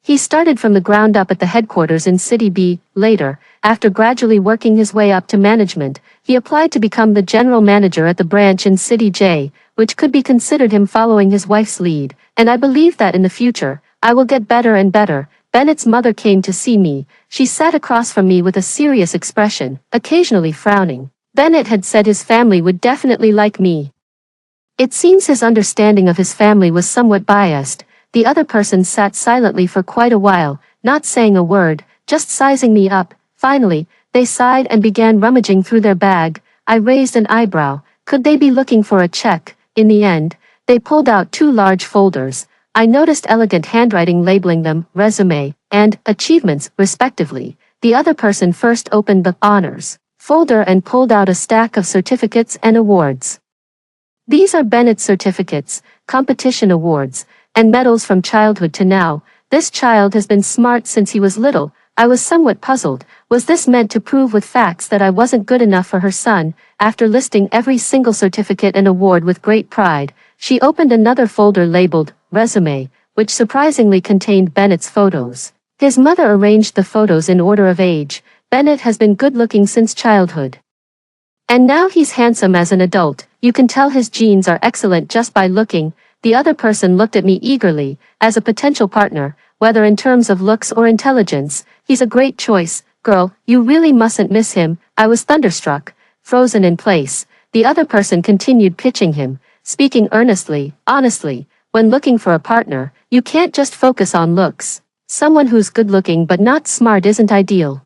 He started from the ground up at the headquarters in City B. Later, after gradually working his way up to management, he applied to become the general manager at the branch in City J, which could be considered him following his wife's lead, and I believe that in the future, I will get better and better. Bennett's mother came to see me. She sat across from me with a serious expression, occasionally frowning. Bennett had said his family would definitely like me. It seems his understanding of his family was somewhat biased. The other person sat silently for quite a while, not saying a word, just sizing me up. Finally, they sighed and began rummaging through their bag. I raised an eyebrow. Could they be looking for a check? In the end, they pulled out 2 large folders. I noticed elegant handwriting labeling them resume and achievements, respectively. The other person first opened the honors folder and pulled out a stack of certificates and awards. These are Bennett's certificates, competition awards, and medals from childhood to now. This child has been smart since he was little. I was somewhat puzzled. Was this meant to prove with facts that I wasn't good enough for her son? After listing every single certificate and award with great pride, she opened another folder labeled resume, which surprisingly contained Bennett's photos. His mother arranged the photos in order of age. Bennett has been good-looking since childhood, and now he's handsome as an adult. You can tell his genes are excellent just by looking. The other person looked at me eagerly. As a potential partner, whether in terms of looks or intelligence, he's a great choice. Girl, you really mustn't miss him. I was thunderstruck, frozen in place. The other person continued pitching him, speaking earnestly. Honestly, when looking for a partner, you can't just focus on looks. Someone who's good-looking but not smart isn't ideal.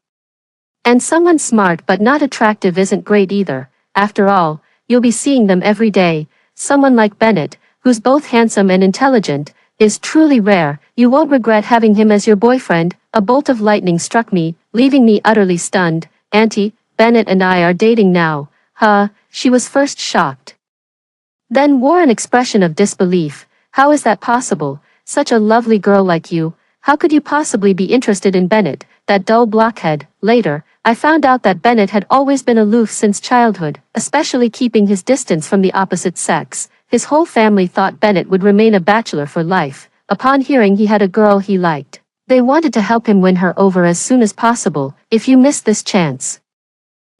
And someone smart but not attractive isn't great either. After all, you'll be seeing them every day. Someone like Bennett, who's both handsome and intelligent, is truly rare. You won't regret having him as your boyfriend. A bolt of lightning struck me, leaving me utterly stunned. Auntie, Bennett and I are dating now. Huh, she was first shocked. Then wore an expression of disbelief. How is that possible? Such a lovely girl like you. How could you possibly be interested in Bennett, that dull blockhead? Later, I found out that Bennett had always been aloof since childhood, especially keeping his distance from the opposite sex. His whole family thought Bennett would remain a bachelor for life. Upon hearing he had a girl he liked, they wanted to help him win her over as soon as possible. If you miss this chance,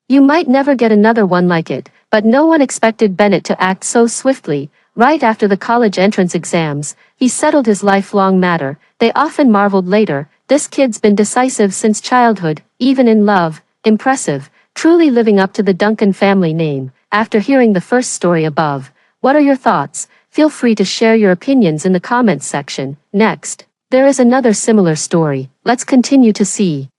you might never get another one like it. But no one expected Bennett to act so swiftly. Right after the college entrance exams, he settled his lifelong matter. They often marveled later, this kid's been decisive since childhood, even in love. Impressive, truly living up to the Duncan family name. After hearing the first story above, what are your thoughts? Feel free to share your opinions in the comments section. Next, there is another similar story. Let's continue to see.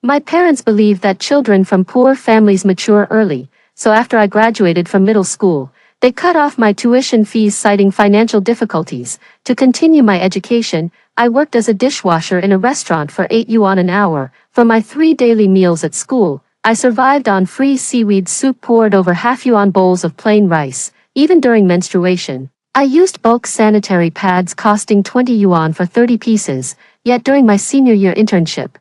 My parents believe that children from poor families mature early. So after I graduated from middle school, they cut off my tuition fees citing financial difficulties. To continue my education, I worked as a dishwasher in a restaurant for 8 yuan an hour. For my 3 daily meals at school, I survived on free seaweed soup poured over half-yuan bowls of plain rice. Even during menstruation, I used bulk sanitary pads costing 20 yuan for 30 pieces. Yet during my senior year internship,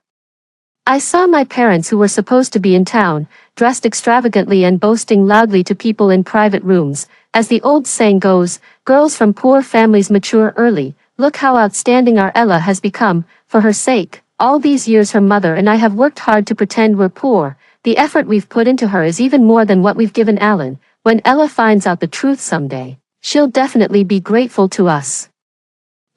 I saw my parents, who were supposed to be in town, dressed extravagantly and boasting loudly to people in private rooms. As the old saying goes, girls from poor families mature early. Look how outstanding our Ella has become. For her sake, all these years her mother and I have worked hard to pretend we're poor. The effort we've put into her is even more than what we've given Alan. When Ella finds out the truth someday, she'll definitely be grateful to us.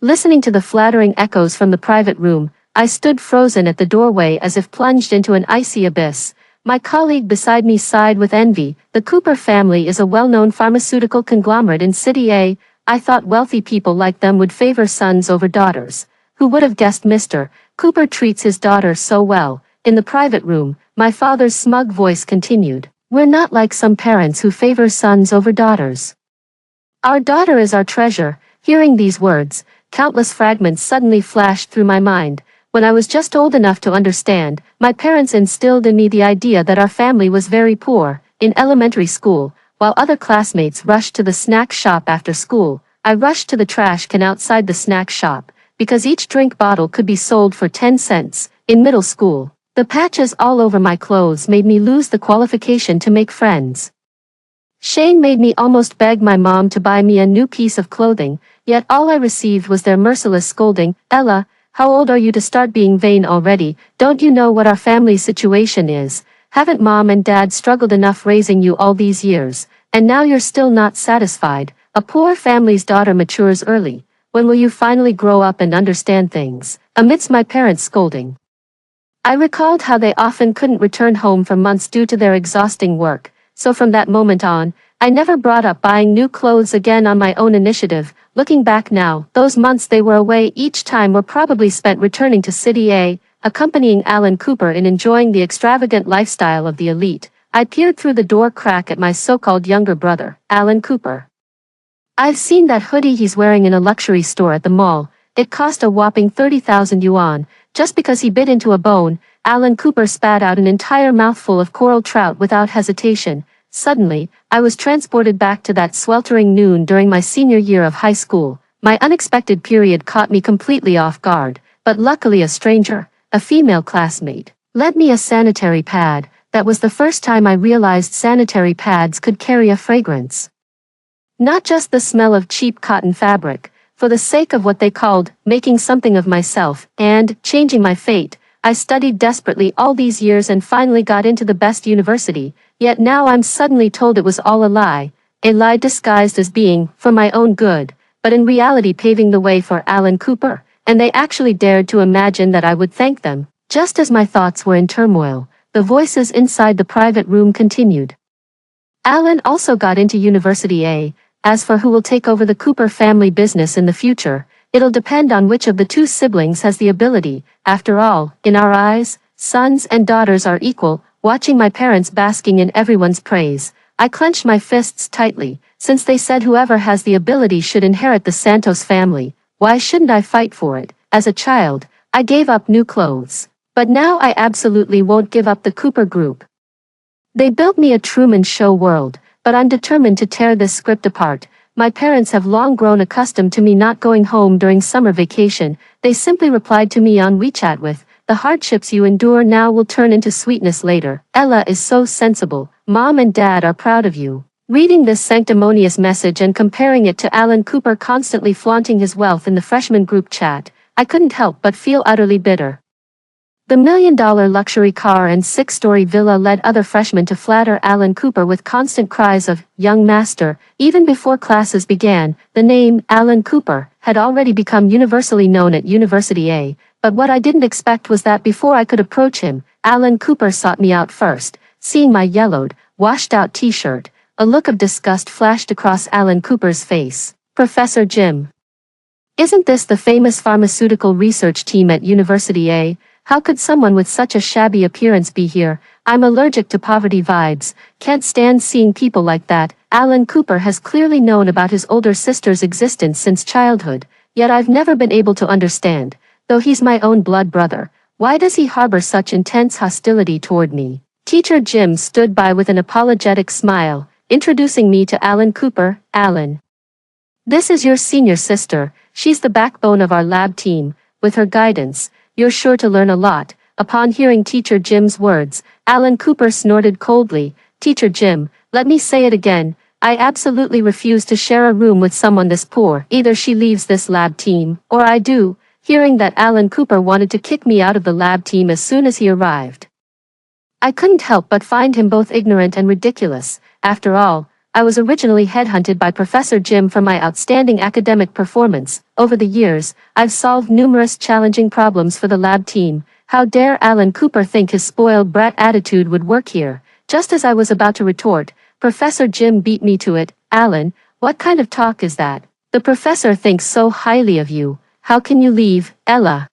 Listening to the flattering echoes from the private room, I stood frozen at the doorway as if plunged into an icy abyss. My colleague beside me sighed with envy. The Cooper family is a well-known pharmaceutical conglomerate in City A. I thought wealthy people like them would favor sons over daughters. Who would have guessed Mr. Cooper treats his daughter so well? In the private room, my father's smug voice continued. We're not like some parents who favor sons over daughters. Our daughter is our treasure. Hearing these words, countless fragments suddenly flashed through my mind. When I was just old enough to understand, my parents instilled in me the idea that our family was very poor. In elementary school, while other classmates rushed to the snack shop after school, I rushed to the trash can outside the snack shop, because each drink bottle could be sold for 10 cents. In middle school, the patches all over my clothes made me lose the qualification to make friends. Shame made me almost beg my mom to buy me a new piece of clothing, yet all I received was their merciless scolding. Ella, how old are you to start being vain already? Don't you know what our family situation is? Haven't mom and dad struggled enough raising you all these years, and now you're still not satisfied? A poor family's daughter matures early. When will you finally grow up and understand things? Amidst my parents' scolding, I recalled how they often couldn't return home for months due to their exhausting work, so from that moment on, I never brought up buying new clothes again on my own initiative. Looking back now, those months they were away each time were probably spent returning to City A, accompanying Alan Cooper in enjoying the extravagant lifestyle of the elite. I peered through the door crack at my so-called younger brother, Alan Cooper. I've seen that hoodie he's wearing in a luxury store at the mall. It cost a whopping 30,000 yuan. Just because he bit into a bone, Alan Cooper spat out an entire mouthful of coral trout without hesitation. Suddenly, I was transported back to that sweltering noon during my senior year of high school. My unexpected period caught me completely off guard, but luckily a stranger, a female classmate, lent me a sanitary pad. That was the first time I realized sanitary pads could carry a fragrance. Not just the smell of cheap cotton fabric. For the sake of what they called making something of myself and changing my fate, I studied desperately all these years and finally got into the best university. Yet now I'm suddenly told it was all a lie disguised as being for my own good, but in reality paving the way for Alan Cooper, and they actually dared to imagine that I would thank them. Just as my thoughts were in turmoil, the voices inside the private room continued. Alan also got into University A. As for who will take over the Cooper family business in the future, it'll depend on which of the two siblings has the ability. After all, in our eyes, sons and daughters are equal. Watching my parents basking in everyone's praise, I clenched my fists tightly. Since they said whoever has the ability should inherit the Santos family, why shouldn't I fight for it? As a child, I gave up new clothes. But now I absolutely won't give up the Cooper Group. They built me a Truman Show world, but I'm determined to tear this script apart. My parents have long grown accustomed to me not going home during summer vacation. They simply replied to me on WeChat with, "The hardships you endure now will turn into sweetness later. Ella is so sensible. Mom and Dad are proud of you." Reading this sanctimonious message and comparing it to Alan Cooper constantly flaunting his wealth in the freshman group chat, I couldn't help but feel utterly bitter. The $1 million luxury car and 6-story villa led other freshmen to flatter Alan Cooper with constant cries of, "Young master." Even before classes began, the name, Alan Cooper, had already become universally known at University A, but what I didn't expect was that before I could approach him, Alan Cooper sought me out first. Seeing my yellowed, washed-out t-shirt, a look of disgust flashed across Alan Cooper's face. "Professor Jim. Isn't this the famous pharmaceutical research team at University A? How could someone with such a shabby appearance be here? I'm allergic to poverty vibes. Can't stand seeing people like that." Alan Cooper has clearly known about his older sister's existence since childhood, yet I've never been able to understand. Though he's my own blood brother, why does he harbor such intense hostility toward me? Teacher Jim stood by with an apologetic smile, introducing me to Alan Cooper. "Alan, this is your senior sister. She's the backbone of our lab team. With her guidance, you're sure to learn a lot." Upon hearing Teacher Jim's words, Alan Cooper snorted coldly. "Teacher Jim, let me say it again. I absolutely refuse to share a room with someone this poor. Either she leaves this lab team, or I do." Hearing that Alan Cooper wanted to kick me out of the lab team as soon as he arrived, I couldn't help but find him both ignorant and ridiculous. After all, I was originally headhunted by Professor Jim for my outstanding academic performance. Over the years, I've solved numerous challenging problems for the lab team. How dare Alan Cooper think his spoiled brat attitude would work here? Just as I was about to retort, Professor Jim beat me to it. "Alan, what kind of talk is that? The professor thinks so highly of you. How can you leave, Ella?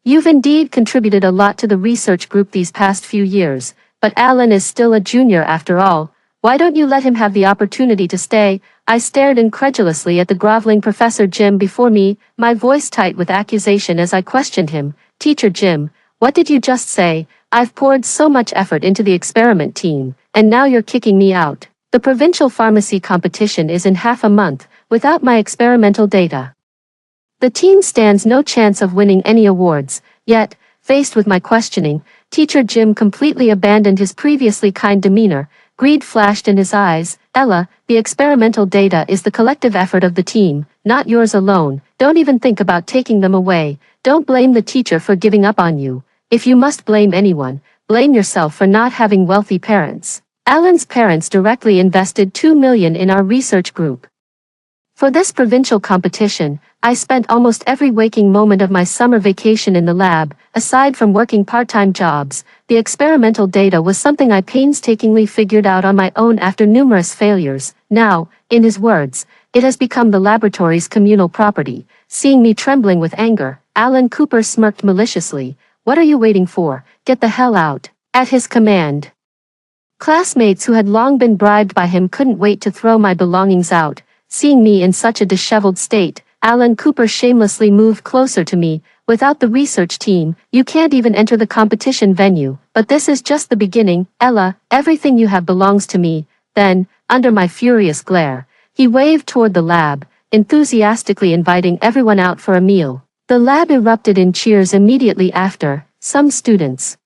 You've indeed contributed a lot to the research group these past few years, but Alan is still a junior after all. Why don't you let him have the opportunity to stay?" I stared incredulously at the groveling Professor Jim before me, my voice tight with accusation as I questioned him. "Teacher Jim, what did you just say? I've poured so much effort into the experiment team, and now you're kicking me out. The provincial pharmacy competition is in half a month. Without my experimental data, the team stands no chance of winning any awards." Yet, faced with my questioning, Teacher Jim completely abandoned his previously kind demeanor. Greed flashed in his eyes. "Ella, the experimental data is the collective effort of the team, not yours alone. Don't even think about taking them away. Don't blame the teacher for giving up on you. If you must blame anyone, blame yourself for not having wealthy parents." Alan's parents directly invested $2 million in our research group. For this provincial competition, I spent almost every waking moment of my summer vacation in the lab. Aside from working part-time jobs, the experimental data was something I painstakingly figured out on my own after numerous failures. Now, in his words, it has become the laboratory's communal property. Seeing me trembling with anger, Alan Cooper smirked maliciously. "What are you waiting for? Get the hell out." At his command, classmates who had long been bribed by him couldn't wait to throw my belongings out. Seeing me in such a disheveled state, Alan Cooper shamelessly moved closer to me. "Without the research team, you can't even enter the competition venue. But this is just the beginning, Ella. Everything you have belongs to me." Then, under my furious glare, he waved toward the lab, enthusiastically inviting everyone out for a meal. The lab erupted in cheers immediately after. Some students,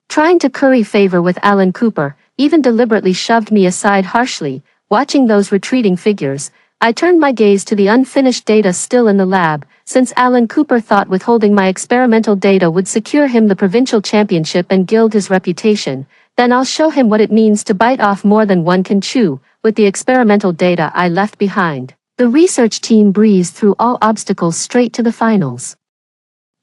trying to curry favor with Alan Cooper, even deliberately shoved me aside harshly. Watching those retreating figures, I turned my gaze to the unfinished data still in the lab. Since Alan Cooper thought withholding my experimental data would secure him the provincial championship and gild his reputation, then I'll show him what it means to bite off more than one can chew. With the experimental data I left behind, the research team breezed through all obstacles straight to the finals.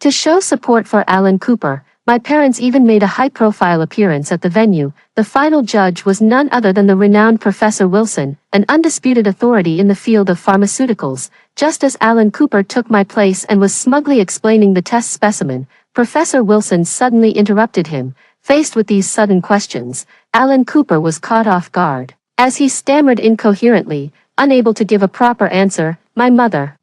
To show support for Alan Cooper, My parents even made a high-profile appearance at the venue. The final judge was none other than the renowned Professor Wilson, an undisputed authority in the field of pharmaceuticals. Just as Alan Cooper took my place and was smugly explaining the test specimen, Professor Wilson suddenly interrupted him. Faced with these sudden questions, Alan Cooper was caught off guard. As he stammered incoherently, unable to give a proper answer, my mother,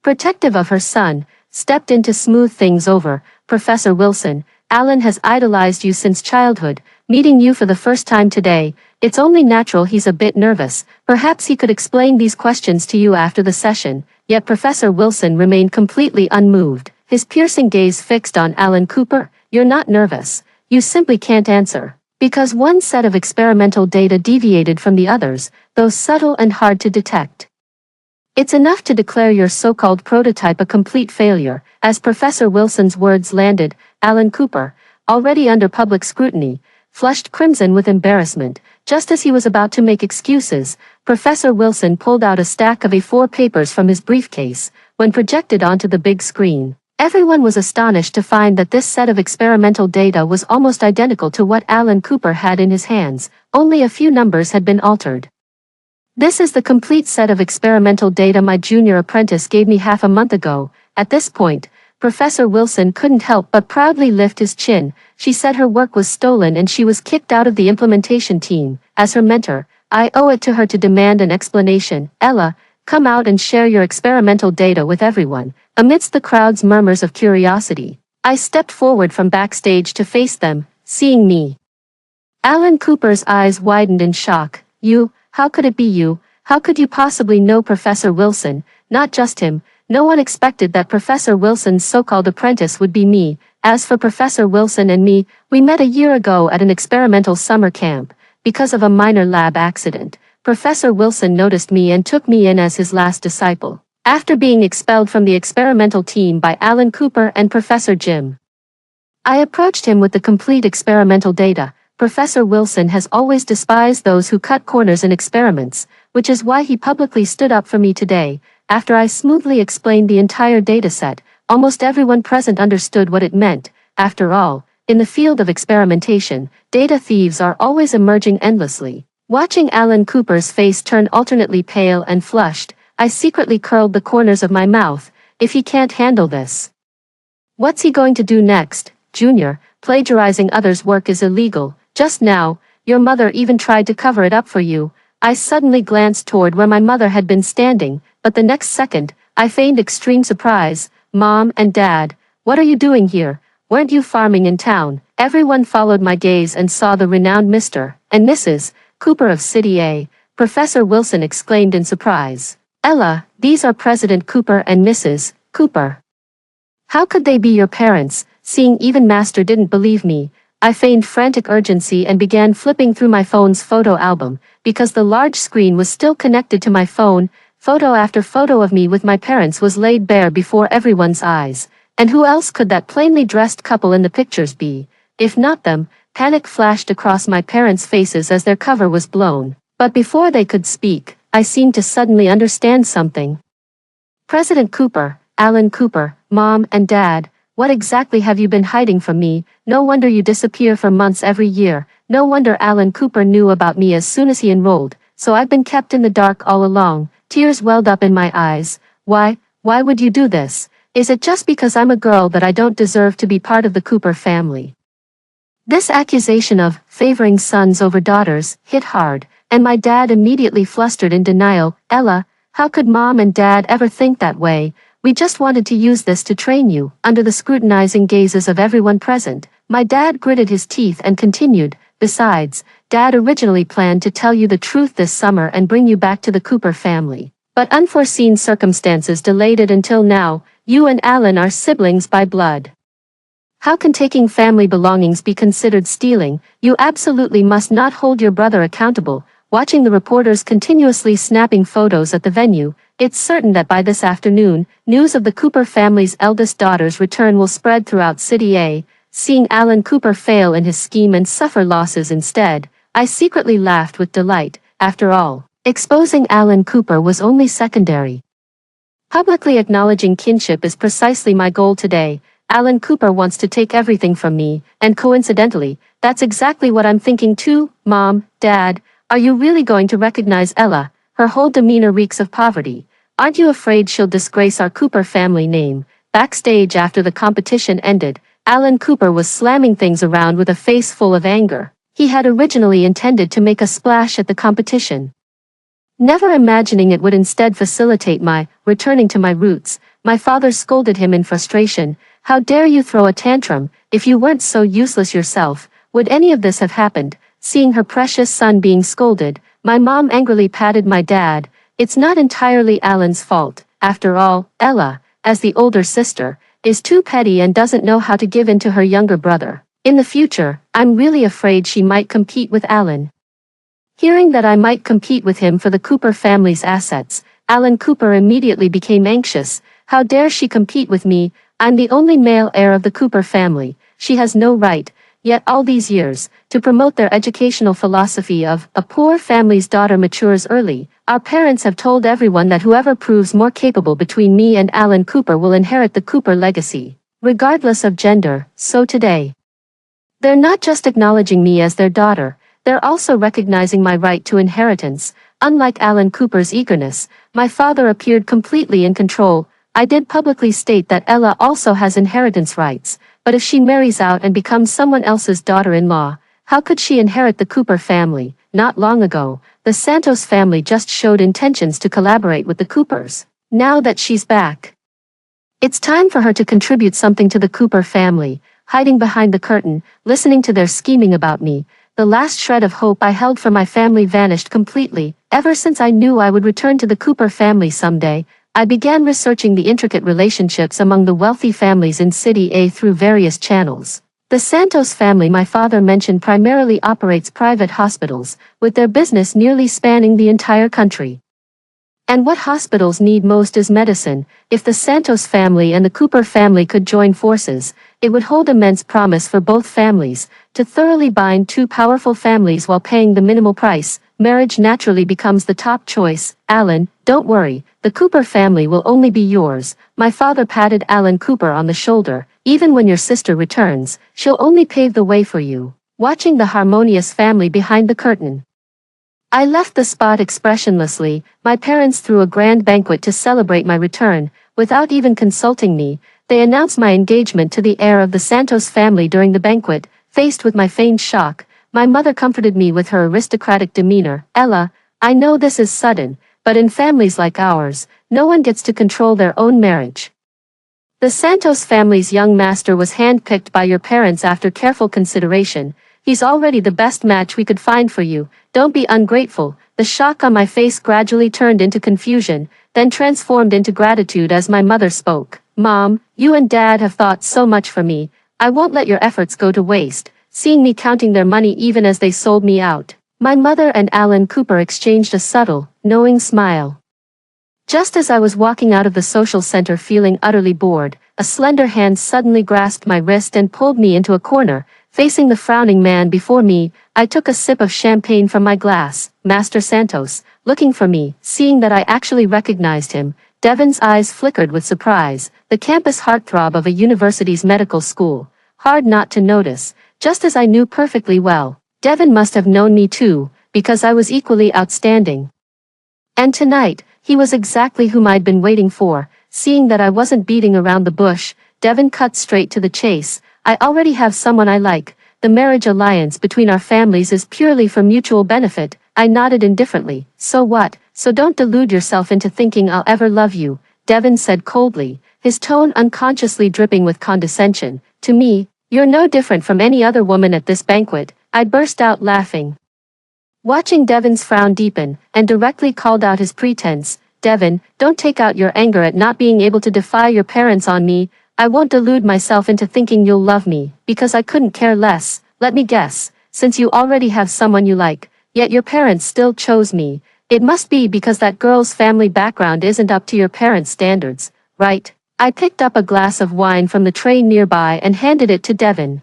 protective of her son, stepped in to smooth things over. Professor Wilson, Alan has idolized you since childhood. Meeting you for the first time today, it's only natural he's a bit nervous. Perhaps he could explain these questions to you after the session. Yet Professor Wilson remained completely unmoved, his piercing gaze fixed on Alan Cooper. You're not nervous. You simply can't answer. Because one set of experimental data deviated from the others, though subtle and hard to detect. It's enough to declare your so-called prototype a complete failure. As Professor Wilson's words landed, Alan Cooper, already under public scrutiny, flushed crimson with embarrassment. Just as he was about to make excuses, Professor Wilson pulled out a stack of A4 papers from his briefcase. When projected onto the big screen, everyone was astonished to find that this set of experimental data was almost identical to what Alan Cooper had in his hands. Only a few numbers had been altered. This is the complete set of experimental data my junior apprentice gave me half a month ago. At this point, Professor Wilson couldn't help but proudly lift his chin. She said her work was stolen and she was kicked out of the implementation team. As her mentor, I owe it to her to demand an explanation. Ella, come out and share your experimental data with everyone. Amidst the crowd's murmurs of curiosity, I stepped forward from backstage to face them. Seeing me, Alan Cooper's eyes widened in shock. You? How could it be you? How could you possibly know Professor Wilson? Not just him. No one expected that Professor Wilson's so-called apprentice would be me. As for Professor Wilson and me, we met a year ago at an experimental summer camp. Because of a minor lab accident, Professor Wilson noticed me and took me in as his last disciple. After being expelled from the experimental team by Alan Cooper and Professor Jim, I approached him with the complete experimental data. Professor Wilson has always despised those who cut corners in experiments, which is why he publicly stood up for me today. After I smoothly explained the entire dataset, almost everyone present understood what it meant. After all, in the field of experimentation, data thieves are always emerging endlessly. Watching Alan Cooper's face turn alternately pale and flushed, I secretly curled the corners of my mouth. If he can't handle this, what's he going to do next? Junior, plagiarizing others' work is illegal. Just now, your mother even tried to cover it up for you. I suddenly glanced toward where my mother had been standing, but the next second, I feigned extreme surprise. Mom and Dad, what are you doing here? Weren't you farming in town? Everyone followed my gaze and saw the renowned Mr. and Mrs. Cooper of City A. Professor Wilson exclaimed in surprise. Ella, these are President Cooper and Mrs. Cooper. How could they be your parents? Seeing even Master didn't believe me, I feigned frantic urgency and began flipping through my phone's photo album. Because the large screen was still connected to my phone, photo after photo of me with my parents was laid bare before everyone's eyes. And who else could that plainly dressed couple in the pictures be? If not them, panic flashed across my parents' faces as their cover was blown. But before they could speak, I seemed to suddenly understand something. President Cooper, Alan Cooper, Mom and Dad, what exactly have you been hiding from me? No wonder you disappear for months every year. No wonder Alan Cooper knew about me as soon as he enrolled. So I've been kept in the dark all along. Tears welled up in my eyes. Why would you do this? Is it just because I'm a girl that I don't deserve to be part of the Cooper family? This accusation of favoring sons over daughters hit hard, and my dad immediately flustered in denial. Ella, how could Mom and Dad ever think that way? We just wanted to use this to train you. Under the scrutinizing gazes of everyone present, my dad gritted his teeth and continued, besides, Dad originally planned to tell you the truth this summer and bring you back to the Cooper family. But unforeseen circumstances delayed it until now. You and Alan are siblings by blood. How can taking family belongings be considered stealing? You absolutely must not hold your brother accountable. Watching the reporters continuously snapping photos at the venue, it's certain that by this afternoon, news of the Cooper family's eldest daughter's return will spread throughout City A. Seeing Alan Cooper fail in his scheme and suffer losses instead, I secretly laughed with delight. After all, exposing Alan Cooper was only secondary. Publicly acknowledging kinship is precisely my goal today. Alan Cooper wants to take everything from me, and coincidentally, that's exactly what I'm thinking too. Mom, Dad, are you really going to recognize Ella? Her whole demeanor reeks of poverty. Aren't you afraid she'll disgrace our Cooper family name? Backstage after the competition ended, Alan Cooper was slamming things around with a face full of anger. He had originally intended to make a splash at the competition, never imagining it would instead facilitate my returning to my roots. My father scolded him in frustration. How dare you throw a tantrum? If you weren't so useless yourself, would any of this have happened? Seeing her precious son being scolded, my mom angrily patted my dad. It's not entirely Alan's fault. After all, Ella, as the older sister, is too petty and doesn't know how to give in to her younger brother. In the future, I'm really afraid she might compete with Alan. Hearing that I might compete with him for the Cooper family's assets, Alan Cooper immediately became anxious. How dare she compete with me? I'm the only male heir of the Cooper family. She has no right, yet all these years, to promote their educational philosophy of a poor family's daughter matures early. Our parents have told everyone that whoever proves more capable between me and Alan Cooper will inherit the Cooper legacy, regardless of gender. So today, they're not just acknowledging me as their daughter, they're also recognizing my right to inheritance. Unlike Alan Cooper's eagerness, my father appeared completely in control. I did publicly state that Ella also has inheritance rights, but if she marries out and becomes someone else's daughter-in-law, how could she inherit the Cooper family? Not long ago, the Santos family just showed intentions to collaborate with the Coopers. Now that she's back, it's time for her to contribute something to the Cooper family. Hiding behind the curtain, listening to their scheming about me, the last shred of hope I held for my family vanished completely. Ever since I knew I would return to the Cooper family someday, I began researching the intricate relationships among the wealthy families in City A through various channels. The Santos family my father mentioned primarily operates private hospitals, with their business nearly spanning the entire country. And what hospitals need most is medicine. If the Santos family and the Cooper family could join forces, it would hold immense promise for both families. To thoroughly bind two powerful families while paying the minimal price, marriage naturally becomes the top choice. Alan, don't worry, the Cooper family will only be yours. My father patted Alan Cooper on the shoulder. Even when your sister returns, she'll only pave the way for you. Watching the harmonious family behind the curtain, I left the spot expressionlessly. My parents threw a grand banquet to celebrate my return. Without even consulting me, they announced my engagement to the heir of the Santos family. During the banquet, faced with my feigned shock, my mother comforted me with her aristocratic demeanor. Ella, I know this is sudden, but in families like ours, no one gets to control their own marriage. The Santos family's young master was handpicked by your parents after careful consideration. He's already the best match we could find for you. Don't be ungrateful. The shock on my face gradually turned into confusion, then transformed into gratitude as my mother spoke. Mom, you and Dad have thought so much for me. I won't let your efforts go to waste. Seeing me counting their money even as they sold me out, my mother and Alan Cooper exchanged a subtle, knowing smile. Just as I was walking out of the social center feeling utterly bored, a slender hand suddenly grasped my wrist and pulled me into a corner. Facing the frowning man before me, I took a sip of champagne from my glass. Master Santos, looking for me. Seeing that I actually recognized him, Devin's eyes flickered with surprise. The campus heartthrob of a university's medical school. Hard not to notice, just as I knew perfectly well. Devin must have known me too, because I was equally outstanding. And tonight, he was exactly whom I'd been waiting for. Seeing that I wasn't beating around the bush, Devin cut straight to the chase. I already have someone I like. The marriage alliance between our families is purely for mutual benefit. I nodded indifferently. So what? So don't delude yourself into thinking I'll ever love you, Devin said coldly, his tone unconsciously dripping with condescension. To me, you're no different from any other woman at this banquet. I burst out laughing, watching Devin's frown deepen, and directly called out his pretense. Devin, don't take out your anger at not being able to defy your parents on me. I won't delude myself into thinking you'll love me, because I couldn't care less. Let me guess, since you already have someone you like, yet your parents still chose me, it must be because that girl's family background isn't up to your parents' standards, right? I picked up a glass of wine from the tray nearby and handed it to Devin.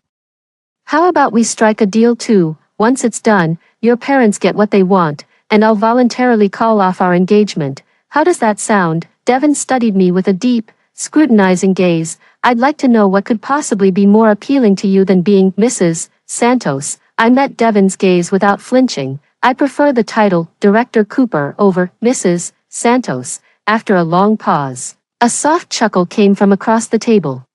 How about we strike a deal too? Once it's done, your parents get what they want, and I'll voluntarily call off our engagement. How does that sound? Devin studied me with a deep, scrutinizing gaze. I'd like to know what could possibly be more appealing to you than being Mrs. Santos. I met Devin's gaze without flinching. I prefer the title, Director Cooper, over Mrs. Santos. After a long pause, a soft chuckle came from across the table,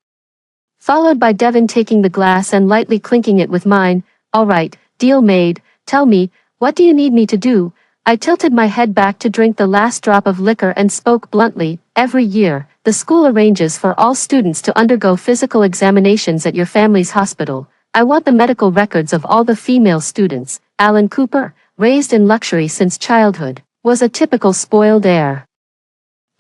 followed by Devin taking the glass and lightly clinking it with mine. All right, deal made. Tell me, what do you need me to do? I tilted my head back to drink the last drop of liquor and spoke bluntly. Every year, the school arranges for all students to undergo physical examinations at your family's hospital. I want the medical records of all the female students. Alan Cooper, raised in luxury since childhood, was a typical spoiled heir,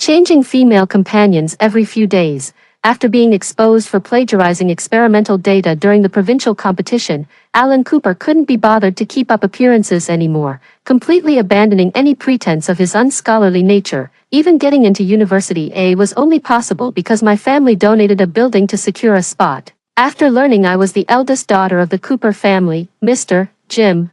changing female companions every few days. After being exposed for plagiarizing experimental data during the provincial competition, Alan Cooper couldn't be bothered to keep up appearances anymore, completely abandoning any pretense of his unscholarly nature. Even getting into University A was only possible because my family donated a building to secure a spot. After learning I was the eldest daughter of the Cooper family, Mr. Jim,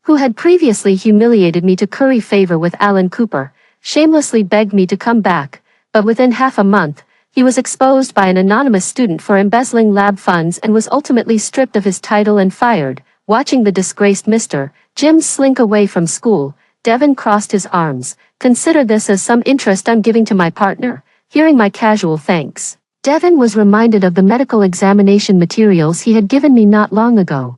who had previously humiliated me to curry favor with Alan Cooper, shamelessly begged me to come back, but within half a month, he was exposed by an anonymous student for embezzling lab funds and was ultimately stripped of his title and fired. Watching the disgraced Mr. Jim slink away from school, Devin crossed his arms. Consider this as some interest I'm giving to my partner. Hearing my casual thanks, Devin was reminded of the medical examination materials he had given me not long ago.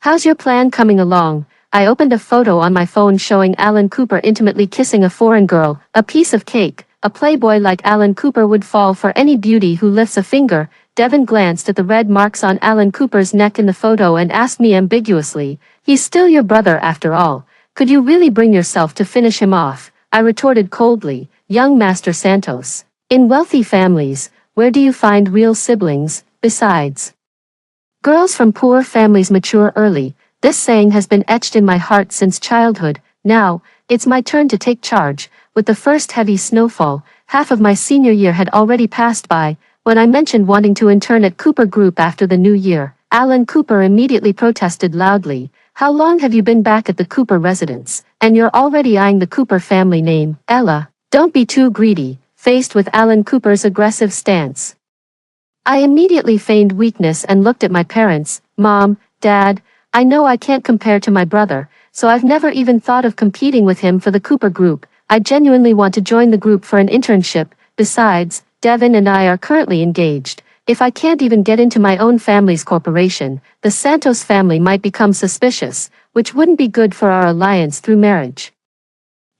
How's your plan coming along? I opened a photo on my phone showing Alan Cooper intimately kissing a foreign girl, a piece of cake. A playboy like Alan Cooper would fall for any beauty who lifts a finger. Devin glanced at the red marks on Alan Cooper's neck in the photo and asked me ambiguously, he's still your brother after all. Could you really bring yourself to finish him off? I retorted coldly, young Master Santos. In wealthy families, where do you find real siblings? Besides, girls from poor families mature early. This saying has been etched in my heart since childhood. Now, it's my turn to take charge. With the first heavy snowfall, half of my senior year had already passed by. When I mentioned wanting to intern at Cooper Group after the new year, Alan Cooper immediately protested loudly. How long have you been back at the Cooper residence? And you're already eyeing the Cooper family name. Ella, don't be too greedy. Faced with Alan Cooper's aggressive stance, I immediately feigned weakness and looked at my parents. Mom, Dad, I know I can't compare to my brother, so I've never even thought of competing with him for the Cooper Group. I genuinely want to join the group for an internship. Besides, Devin and I are currently engaged. If I can't even get into my own family's corporation, the Santos family might become suspicious, which wouldn't be good for our alliance through marriage.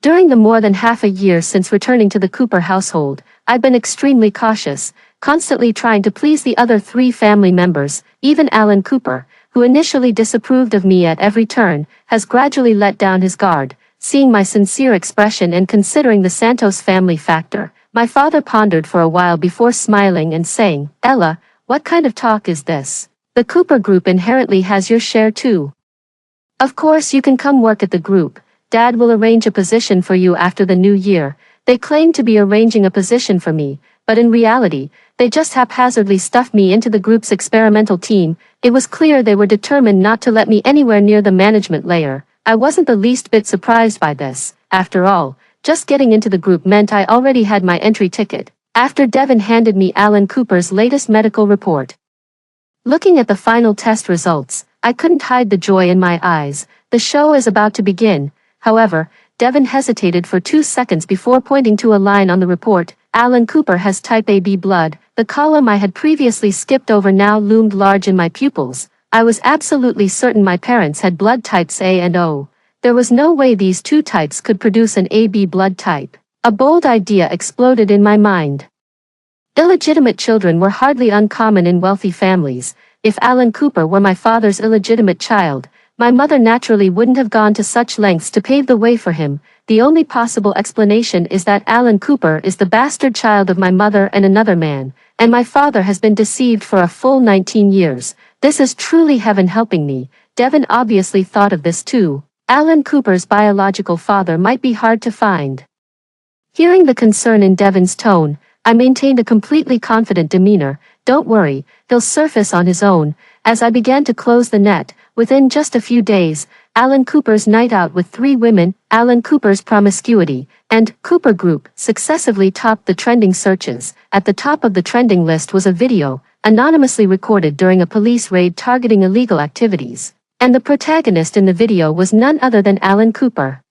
During the more than half a year since returning to the Cooper household, I've been extremely cautious, constantly trying to please the other three family members. Even Alan Cooper, who initially disapproved of me at every turn, has gradually let down his guard. Seeing my sincere expression and considering the Santos family factor, my father pondered for a while before smiling and saying, Ella, what kind of talk is this? The Cooper Group inherently has your share too. Of course you can come work at the group. Dad will arrange a position for you after the new year. They claim to be arranging a position for me, but in reality, they just haphazardly stuffed me into the group's experimental team. It was clear they were determined not to let me anywhere near the management layer. I wasn't the least bit surprised by this. After all, just getting into the group meant I already had my entry ticket. After Devin handed me Alan Cooper's latest medical report, looking at the final test results, I couldn't hide the joy in my eyes. The show is about to begin. However, Devin hesitated for 2 seconds before pointing to a line on the report. Alan Cooper has type AB blood. The column I had previously skipped over now loomed large in my pupils. I was absolutely certain my parents had blood types A and O. There was no way these two types could produce an AB blood type. A bold idea exploded in my mind. Illegitimate children were hardly uncommon in wealthy families. If Alan Cooper were my father's illegitimate child, my mother naturally wouldn't have gone to such lengths to pave the way for him. The only possible explanation is that Alan Cooper is the bastard child of my mother and another man, and my father has been deceived for a full 19 years. This is truly heaven helping me. Devin obviously thought of this too. Alan Cooper's biological father might be hard to find. Hearing the concern in Devin's tone, I maintained a completely confident demeanor. Don't worry, he'll surface on his own. As I began to close the net, within just a few days, Alan Cooper's night out with 3 women, Alan Cooper's promiscuity, and Cooper Group successively topped the trending searches. At the top of the trending list was a video, anonymously recorded during a police raid targeting illegal activities. And the protagonist in the video was none other than Alan Cooper.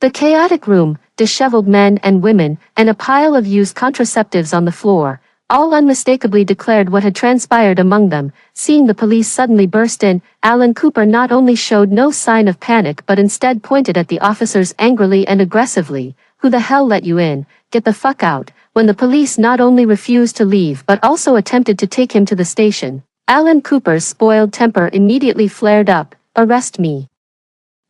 The chaotic room, disheveled men and women, and a pile of used contraceptives on the floor, all unmistakably declared what had transpired among them. Seeing the police suddenly burst in, Alan Cooper not only showed no sign of panic but instead pointed at the officers angrily and aggressively. "Who the hell let you in? Get the fuck out." When the police not only refused to leave but also attempted to take him to the station, Alan Cooper's spoiled temper immediately flared up. "Arrest me.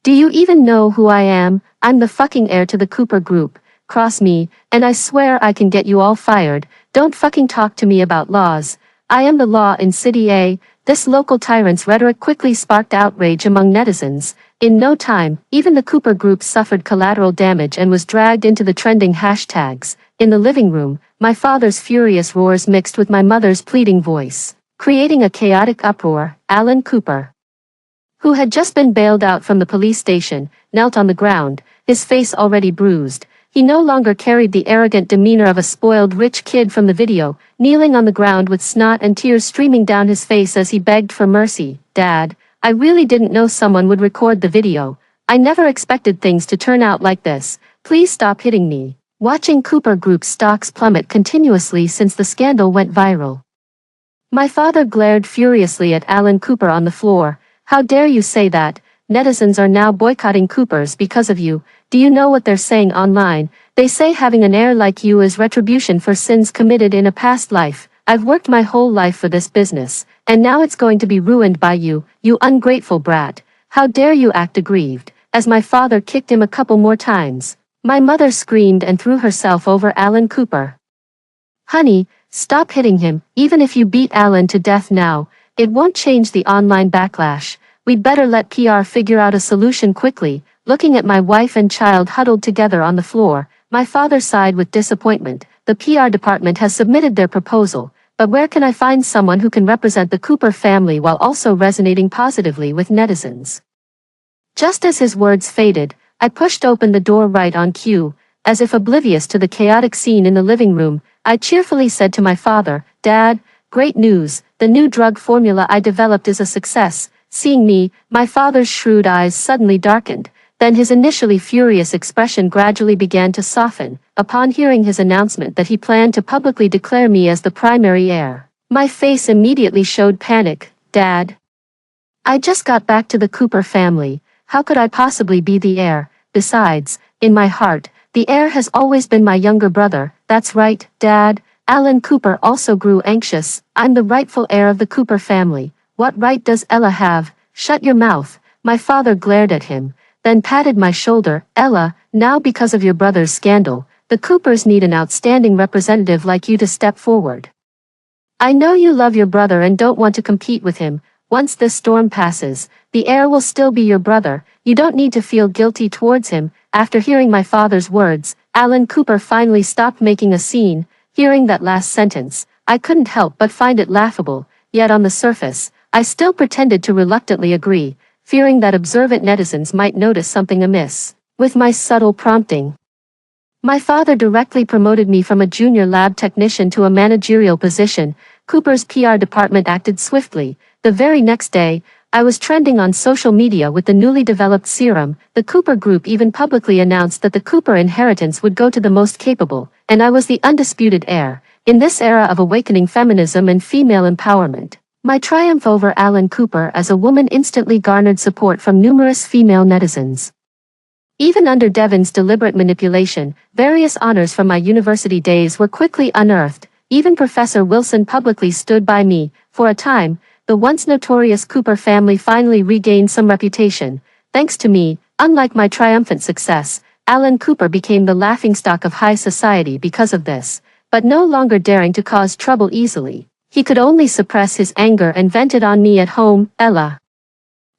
Do you even know who I am? I'm the fucking heir to the Cooper Group. Cross me, and I swear I can get you all fired. Don't fucking talk to me about laws. I am the law in City A." This local tyrant's rhetoric quickly sparked outrage among netizens. In no time, even the Cooper Group suffered collateral damage and was dragged into the trending hashtags. In the living room, my father's furious roars mixed with my mother's pleading voice, creating a chaotic uproar. Alan Cooper, who had just been bailed out from the police station, knelt on the ground, his face already bruised. He no longer carried the arrogant demeanor of a spoiled rich kid from the video, kneeling on the ground with snot and tears streaming down his face as he begged for mercy. "Dad, I really didn't know someone would record the video. I never expected things to turn out like this. Please stop hitting me." Watching Cooper Group's stocks plummet continuously since the scandal went viral, my father glared furiously at Alan Cooper on the floor. "How dare you say that? Netizens are now boycotting Coopers because of you. Do you know what they're saying online? They say having an heir like you is retribution for sins committed in a past life. I've worked my whole life for this business, and now it's going to be ruined by you, you ungrateful brat. How dare you act aggrieved?" As my father kicked him a couple more times, my mother screamed and threw herself over Alan Cooper. "Honey, stop hitting him. Even if you beat Alan to death now, it won't change the online backlash. We'd better let PR figure out a solution quickly." Looking at my wife and child huddled together on the floor, my father sighed with disappointment. "The PR department has submitted their proposal, but where can I find someone who can represent the Cooper family while also resonating positively with netizens?" Just as his words faded, I pushed open the door right on cue. As if oblivious to the chaotic scene in the living room, I cheerfully said to my father, "Dad, great news, the new drug formula I developed is a success." Seeing me, my father's shrewd eyes suddenly darkened. Then his initially furious expression gradually began to soften. Upon hearing his announcement that he planned to publicly declare me as the primary heir, my face immediately showed panic. "Dad, I just got back to the Cooper family. How could I possibly be the heir? Besides, in my heart, the heir has always been my younger brother." "That's right, Dad." Alan Cooper also grew anxious. "I'm the rightful heir of the Cooper family. What right does Ella have?" "Shut your mouth." My father glared at him, then patted my shoulder. "Ella, now because of your brother's scandal, the Coopers need an outstanding representative like you to step forward. I know you love your brother and don't want to compete with him. Once this storm passes, the heir will still be your brother. You don't need to feel guilty towards him." After hearing my father's words, Alan Cooper finally stopped making a scene. Hearing that last sentence, I couldn't help but find it laughable, yet on the surface, I still pretended to reluctantly agree, fearing that observant netizens might notice something amiss with my subtle prompting. My father directly promoted me from a junior lab technician to a managerial position. Cooper's PR department acted swiftly. The very next day, I was trending on social media with the newly developed serum. The Cooper Group even publicly announced that the Cooper inheritance would go to the most capable, and I was the undisputed heir. In this era of awakening feminism and female empowerment, my triumph over Alan Cooper as a woman instantly garnered support from numerous female netizens. Even under Devon's deliberate manipulation, various honors from my university days were quickly unearthed. Even Professor Wilson publicly stood by me. For a time, the once notorious Cooper family finally regained some reputation. Thanks to me, unlike my triumphant success, Alan Cooper became the laughingstock of high society because of this, but no longer daring to cause trouble easily. He could only suppress his anger and vent it on me at home. "Ella,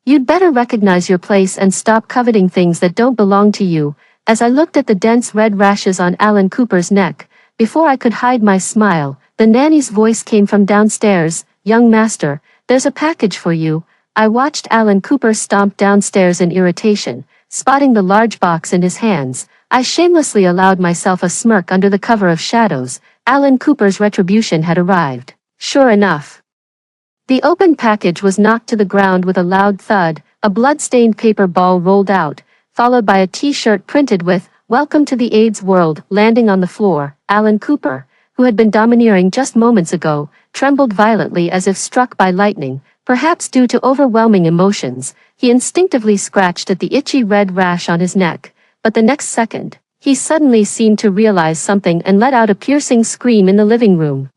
you'd better recognize your place and stop coveting things that don't belong to you." As I looked at the dense red rashes on Alan Cooper's neck, before I could hide my smile, the nanny's voice came from downstairs. "Young master, there's a package for you." I watched Alan Cooper stomp downstairs in irritation, spotting the large box in his hands. I shamelessly allowed myself a smirk under the cover of shadows. Alan Cooper's retribution had arrived. Sure enough, the open package was knocked to the ground with a loud thud. A blood-stained paper ball rolled out, followed by a T-shirt printed with, "Welcome to the AIDS world," landing on the floor. Alan Cooper, who had been domineering just moments ago, trembled violently as if struck by lightning, perhaps due to overwhelming emotions. He instinctively scratched at the itchy red rash on his neck, but the next second, he suddenly seemed to realize something and let out a piercing scream in the living room.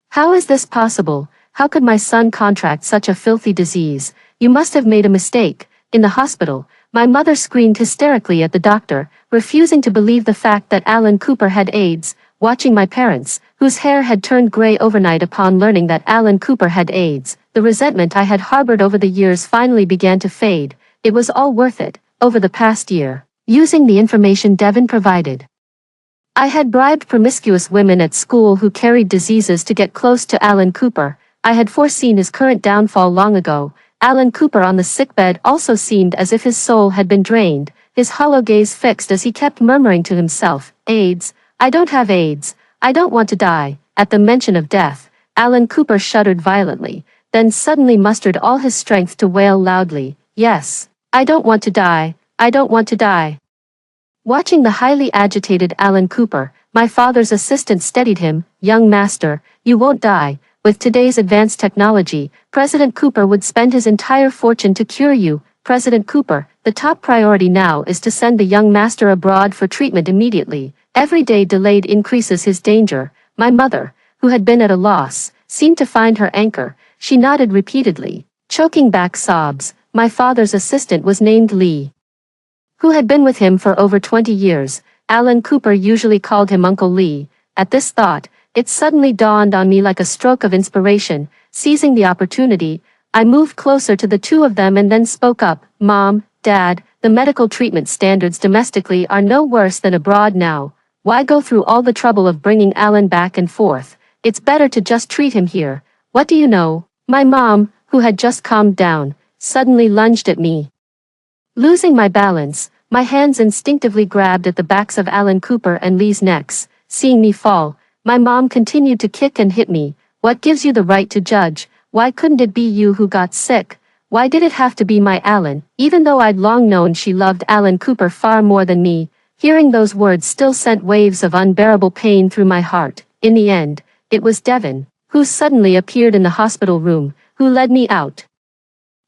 "How is this possible? How could my son contract such a filthy disease? You must have made a mistake." In the hospital, my mother screamed hysterically at the doctor, refusing to believe the fact that Alan Cooper had AIDS. Watching my parents, whose hair had turned gray overnight upon learning that Alan Cooper had AIDS, the resentment I had harbored over the years finally began to fade. It was all worth it. Over the past year, using the information Devin provided, I had bribed promiscuous women at school who carried diseases to get close to Alan Cooper. I had foreseen his current downfall long ago. Alan Cooper on the sickbed also seemed as if his soul had been drained, his hollow gaze fixed as he kept murmuring to himself, "AIDS. I don't have AIDS. I don't want to die." At the mention of death, Alan Cooper shuddered violently, then suddenly mustered all his strength to wail loudly, "Yes, I don't want to die. I don't want to die." Watching the highly agitated Alan Cooper, my father's assistant steadied him, "Young master, you won't die. With today's advanced technology, President Cooper would spend his entire fortune to cure you. President Cooper, the top priority now is to send the young master abroad for treatment immediately. Every day delayed increases his danger." My mother, who had been at a loss, seemed to find her anchor. She nodded repeatedly, choking back sobs. My father's assistant was named Lee, who had been with him for over 20 years. Alan Cooper usually called him Uncle Lee. At this thought, it suddenly dawned on me like a stroke of inspiration. Seizing the opportunity, I moved closer to the two of them and then spoke up, "Mom, Dad, the medical treatment standards domestically are no worse than abroad now. Why go through all the trouble of bringing Alan back and forth? It's better to just treat him here. What do you know?" My mom, who had just calmed down, suddenly lunged at me. Losing my balance, my hands instinctively grabbed at the backs of Alan Cooper and Lee's necks. Seeing me fall, my mom continued to kick and hit me. "What gives you the right to judge? Why couldn't it be you who got sick? Why did it have to be my Alan?" Even though I'd long known she loved Alan Cooper far more than me, hearing those words still sent waves of unbearable pain through my heart. In the end, it was Devin, who suddenly appeared in the hospital room, who led me out.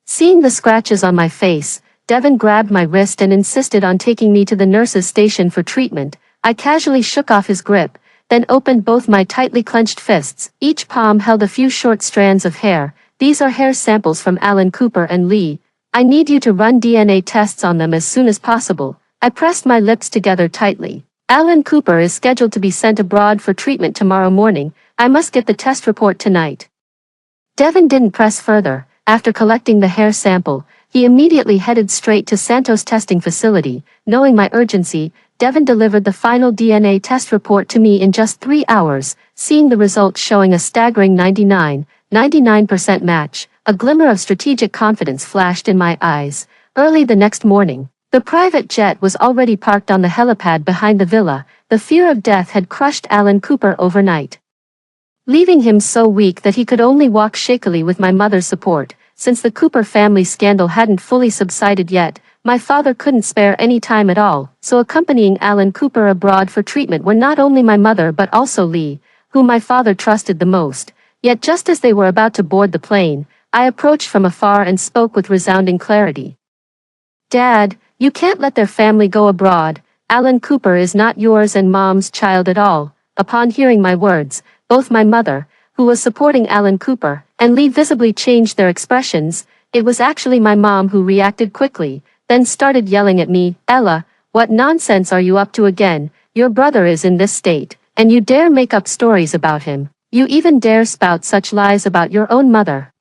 Seeing the scratches on my face, Devin grabbed my wrist and insisted on taking me to the nurse's station for treatment. I casually shook off his grip, then opened both my tightly clenched fists. Each palm held a few short strands of hair. "These are hair samples from Alan Cooper and Lee. I need you to run DNA tests on them as soon as possible." I pressed my lips together tightly. "Alan Cooper is scheduled to be sent abroad for treatment tomorrow morning. I must get the test report tonight." Devin didn't press further. After collecting the hair sample, he immediately headed straight to Santos' testing facility. Knowing my urgency, Devin delivered the final DNA test report to me in just 3 hours, seeing the results showing a staggering 99% match. A glimmer of strategic confidence flashed in my eyes. Early the next morning, the private jet was already parked on the helipad behind the villa. The fear of death had crushed Alan Cooper overnight, leaving him so weak that he could only walk shakily with my mother's support. Since the Cooper family scandal hadn't fully subsided yet, my father couldn't spare any time at all, so accompanying Alan Cooper abroad for treatment were not only my mother but also Lee, whom my father trusted the most. Yet just as they were about to board the plane, I approached from afar and spoke with resounding clarity. "Dad, you can't let their family go abroad. Alan Cooper is not yours and Mom's child at all." Upon hearing my words, both my mother, who was supporting Alan Cooper, and Lee visibly changed their expressions. It was actually my mom who reacted quickly, then started yelling at me, "Ella, what nonsense are you up to again? Your brother is in this state, and you dare make up stories about him. You even dare spout such lies about your own mother.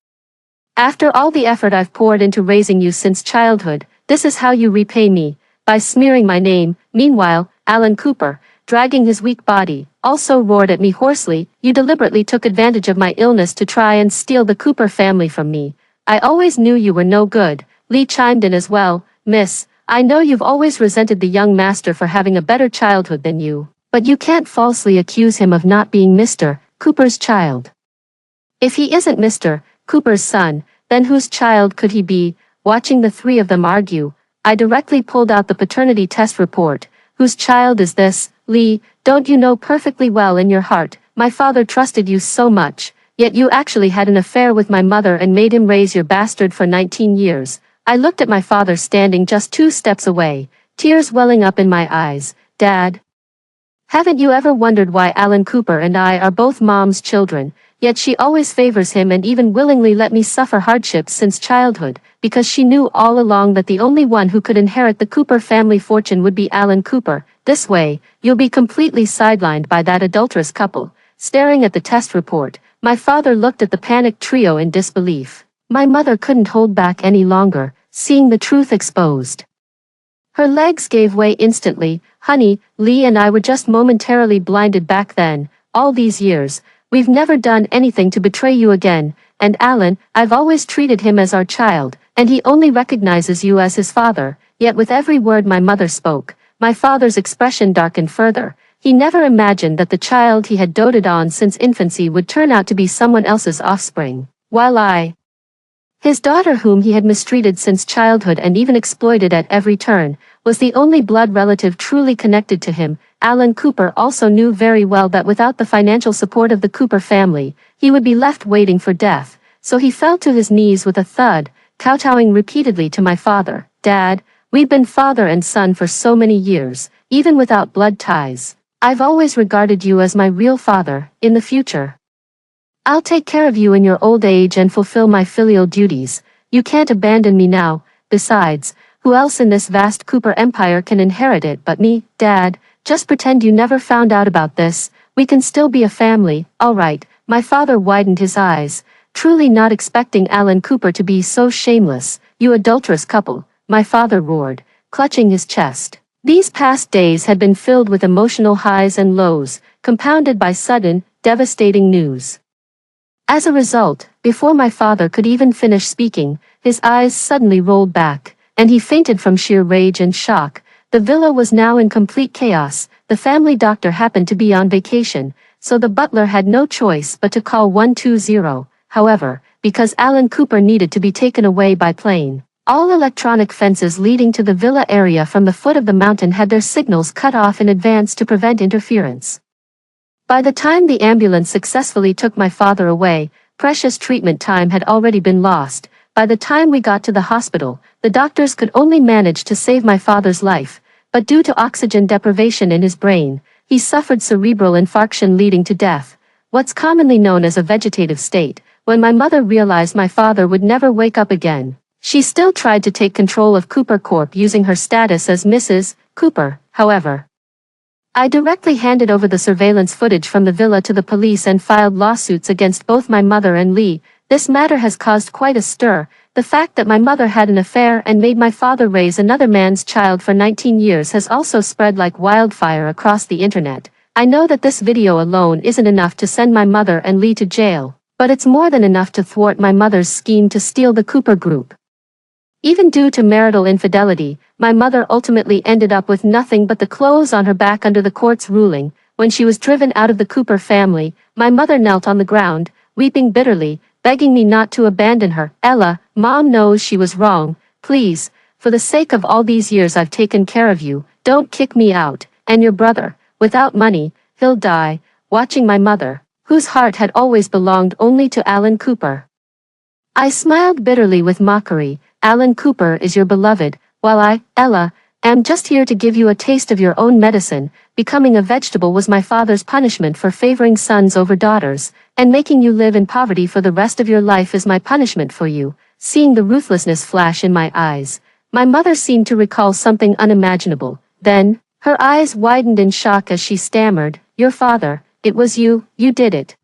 After all the effort I've poured into raising you since childhood, this is how you repay me, by smearing my name." Meanwhile, Alan Cooper, dragging his weak body, also roared at me hoarsely, "You deliberately took advantage of my illness to try and steal the Cooper family from me. I always knew you were no good, Lee chimed in as well. Miss, I know you've always resented the young master for having a better childhood than you, but you can't falsely accuse him of not being Mr. Cooper's child. If he isn't Mr. Cooper's son, then whose child could he be? Watching the three of them argue, I directly pulled out the paternity test report. Whose child is this, Lee? Don't you know perfectly well in your heart, my father trusted you so much, yet you actually had an affair with my mother and made him raise your bastard for 19 years. I looked at my father standing just 2 steps away, tears welling up in my eyes. Dad, haven't you ever wondered why Alan Cooper and I are both Mom's children, yet she always favors him and even willingly let me suffer hardships since childhood, because she knew all along that the only one who could inherit the Cooper family fortune would be Alan Cooper. This way, you'll be completely sidelined by that adulterous couple. Staring at the test report, my father looked at the panicked trio in disbelief. My mother couldn't hold back any longer, seeing the truth exposed. Her legs gave way instantly. Honey, Lee and I were just momentarily blinded back then. All these years, we've never done anything to betray you again, and Alan, I've always treated him as our child, and he only recognizes you as his father. Yet with every word my mother spoke, my father's expression darkened further. He never imagined that the child he had doted on since infancy would turn out to be someone else's offspring, while his daughter, whom he had mistreated since childhood and even exploited at every turn, was the only blood relative truly connected to him. Alan Cooper also knew very well that without the financial support of the Cooper family, he would be left waiting for death, so he fell to his knees with a thud, kowtowing repeatedly to my father. Dad, we've been father and son for so many years, even without blood ties. I've always regarded you as my real father. In the future, I'll take care of you in your old age and fulfill my filial duties. You can't abandon me now. Besides, who else in this vast Cooper empire can inherit it but me? Dad, just pretend you never found out about this. We can still be a family, all right. My father widened his eyes, truly not expecting Alan Cooper to be so shameless. You adulterous couple, my father roared, clutching his chest. These past days had been filled with emotional highs and lows, compounded by sudden, devastating news. As a result, before my father could even finish speaking, his eyes suddenly rolled back, and he fainted from sheer rage and shock. The villa was now in complete chaos. The family doctor happened to be on vacation, so the butler had no choice but to call 120. However, because Alan Cooper needed to be taken away by plane, all electronic fences leading to the villa area from the foot of the mountain had their signals cut off in advance to prevent interference. By the time the ambulance successfully took my father away, precious treatment time had already been lost. By the time we got to the hospital, the doctors could only manage to save my father's life, but due to oxygen deprivation in his brain, he suffered cerebral infarction leading to death, what's commonly known as a vegetative state. When my mother realized my father would never wake up again, she still tried to take control of Cooper Corp using her status as Mrs. Cooper. However, I directly handed over the surveillance footage from the villa to the police and filed lawsuits against both my mother and Lee. This matter has caused quite a stir. The fact that my mother had an affair and made my father raise another man's child for 19 years has also spread like wildfire across the internet. I know that this video alone isn't enough to send my mother and Lee to jail, but it's more than enough to thwart my mother's scheme to steal the Cooper Group. Even due to marital infidelity, my mother ultimately ended up with nothing but the clothes on her back under the court's ruling. When she was driven out of the Cooper family, my mother knelt on the ground, weeping bitterly, begging me not to abandon her. Ella, Mom knows she was wrong. Please, for the sake of all these years I've taken care of you, don't kick me out. And your brother, without money, he'll die. Watching my mother, whose heart had always belonged only to Alan Cooper. I smiled bitterly with mockery. Alan Cooper is your beloved, while I, Ella, am just here to give you a taste of your own medicine. Becoming a vegetable was my father's punishment for favoring sons over daughters, and making you live in poverty for the rest of your life is my punishment for you. Seeing the ruthlessness flash in my eyes, my mother seemed to recall something unimaginable. Then, her eyes widened in shock as she stammered, "Your father, it was you did it."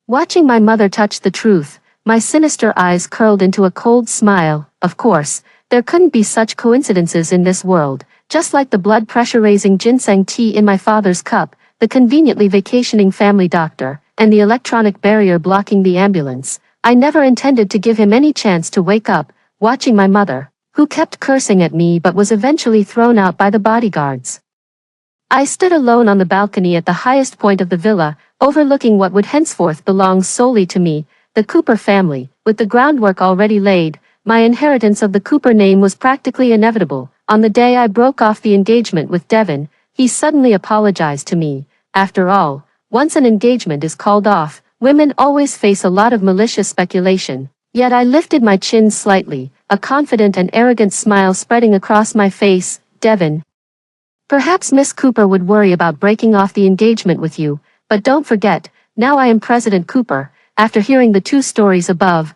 Watching my mother touch the truth, my sinister eyes curled into a cold smile. Of course, there couldn't be such coincidences in this world. Just like the blood pressure-raising ginseng tea in my father's cup, the conveniently vacationing family doctor, and the electronic barrier blocking the ambulance, I never intended to give him any chance to wake up, watching my mother, who kept cursing at me but was eventually thrown out by the bodyguards. I stood alone on the balcony at the highest point of the villa, overlooking what would henceforth belong solely to me, the Cooper family. With the groundwork already laid, my inheritance of the Cooper name was practically inevitable. On the day I broke off the engagement with Devon, he suddenly apologized to me. After all, once an engagement is called off, women always face a lot of malicious speculation. Yet I lifted my chin slightly, a confident and arrogant smile spreading across my face. Devon, perhaps Miss Cooper would worry about breaking off the engagement with you, but don't forget, now I am President Cooper. After hearing the two stories above,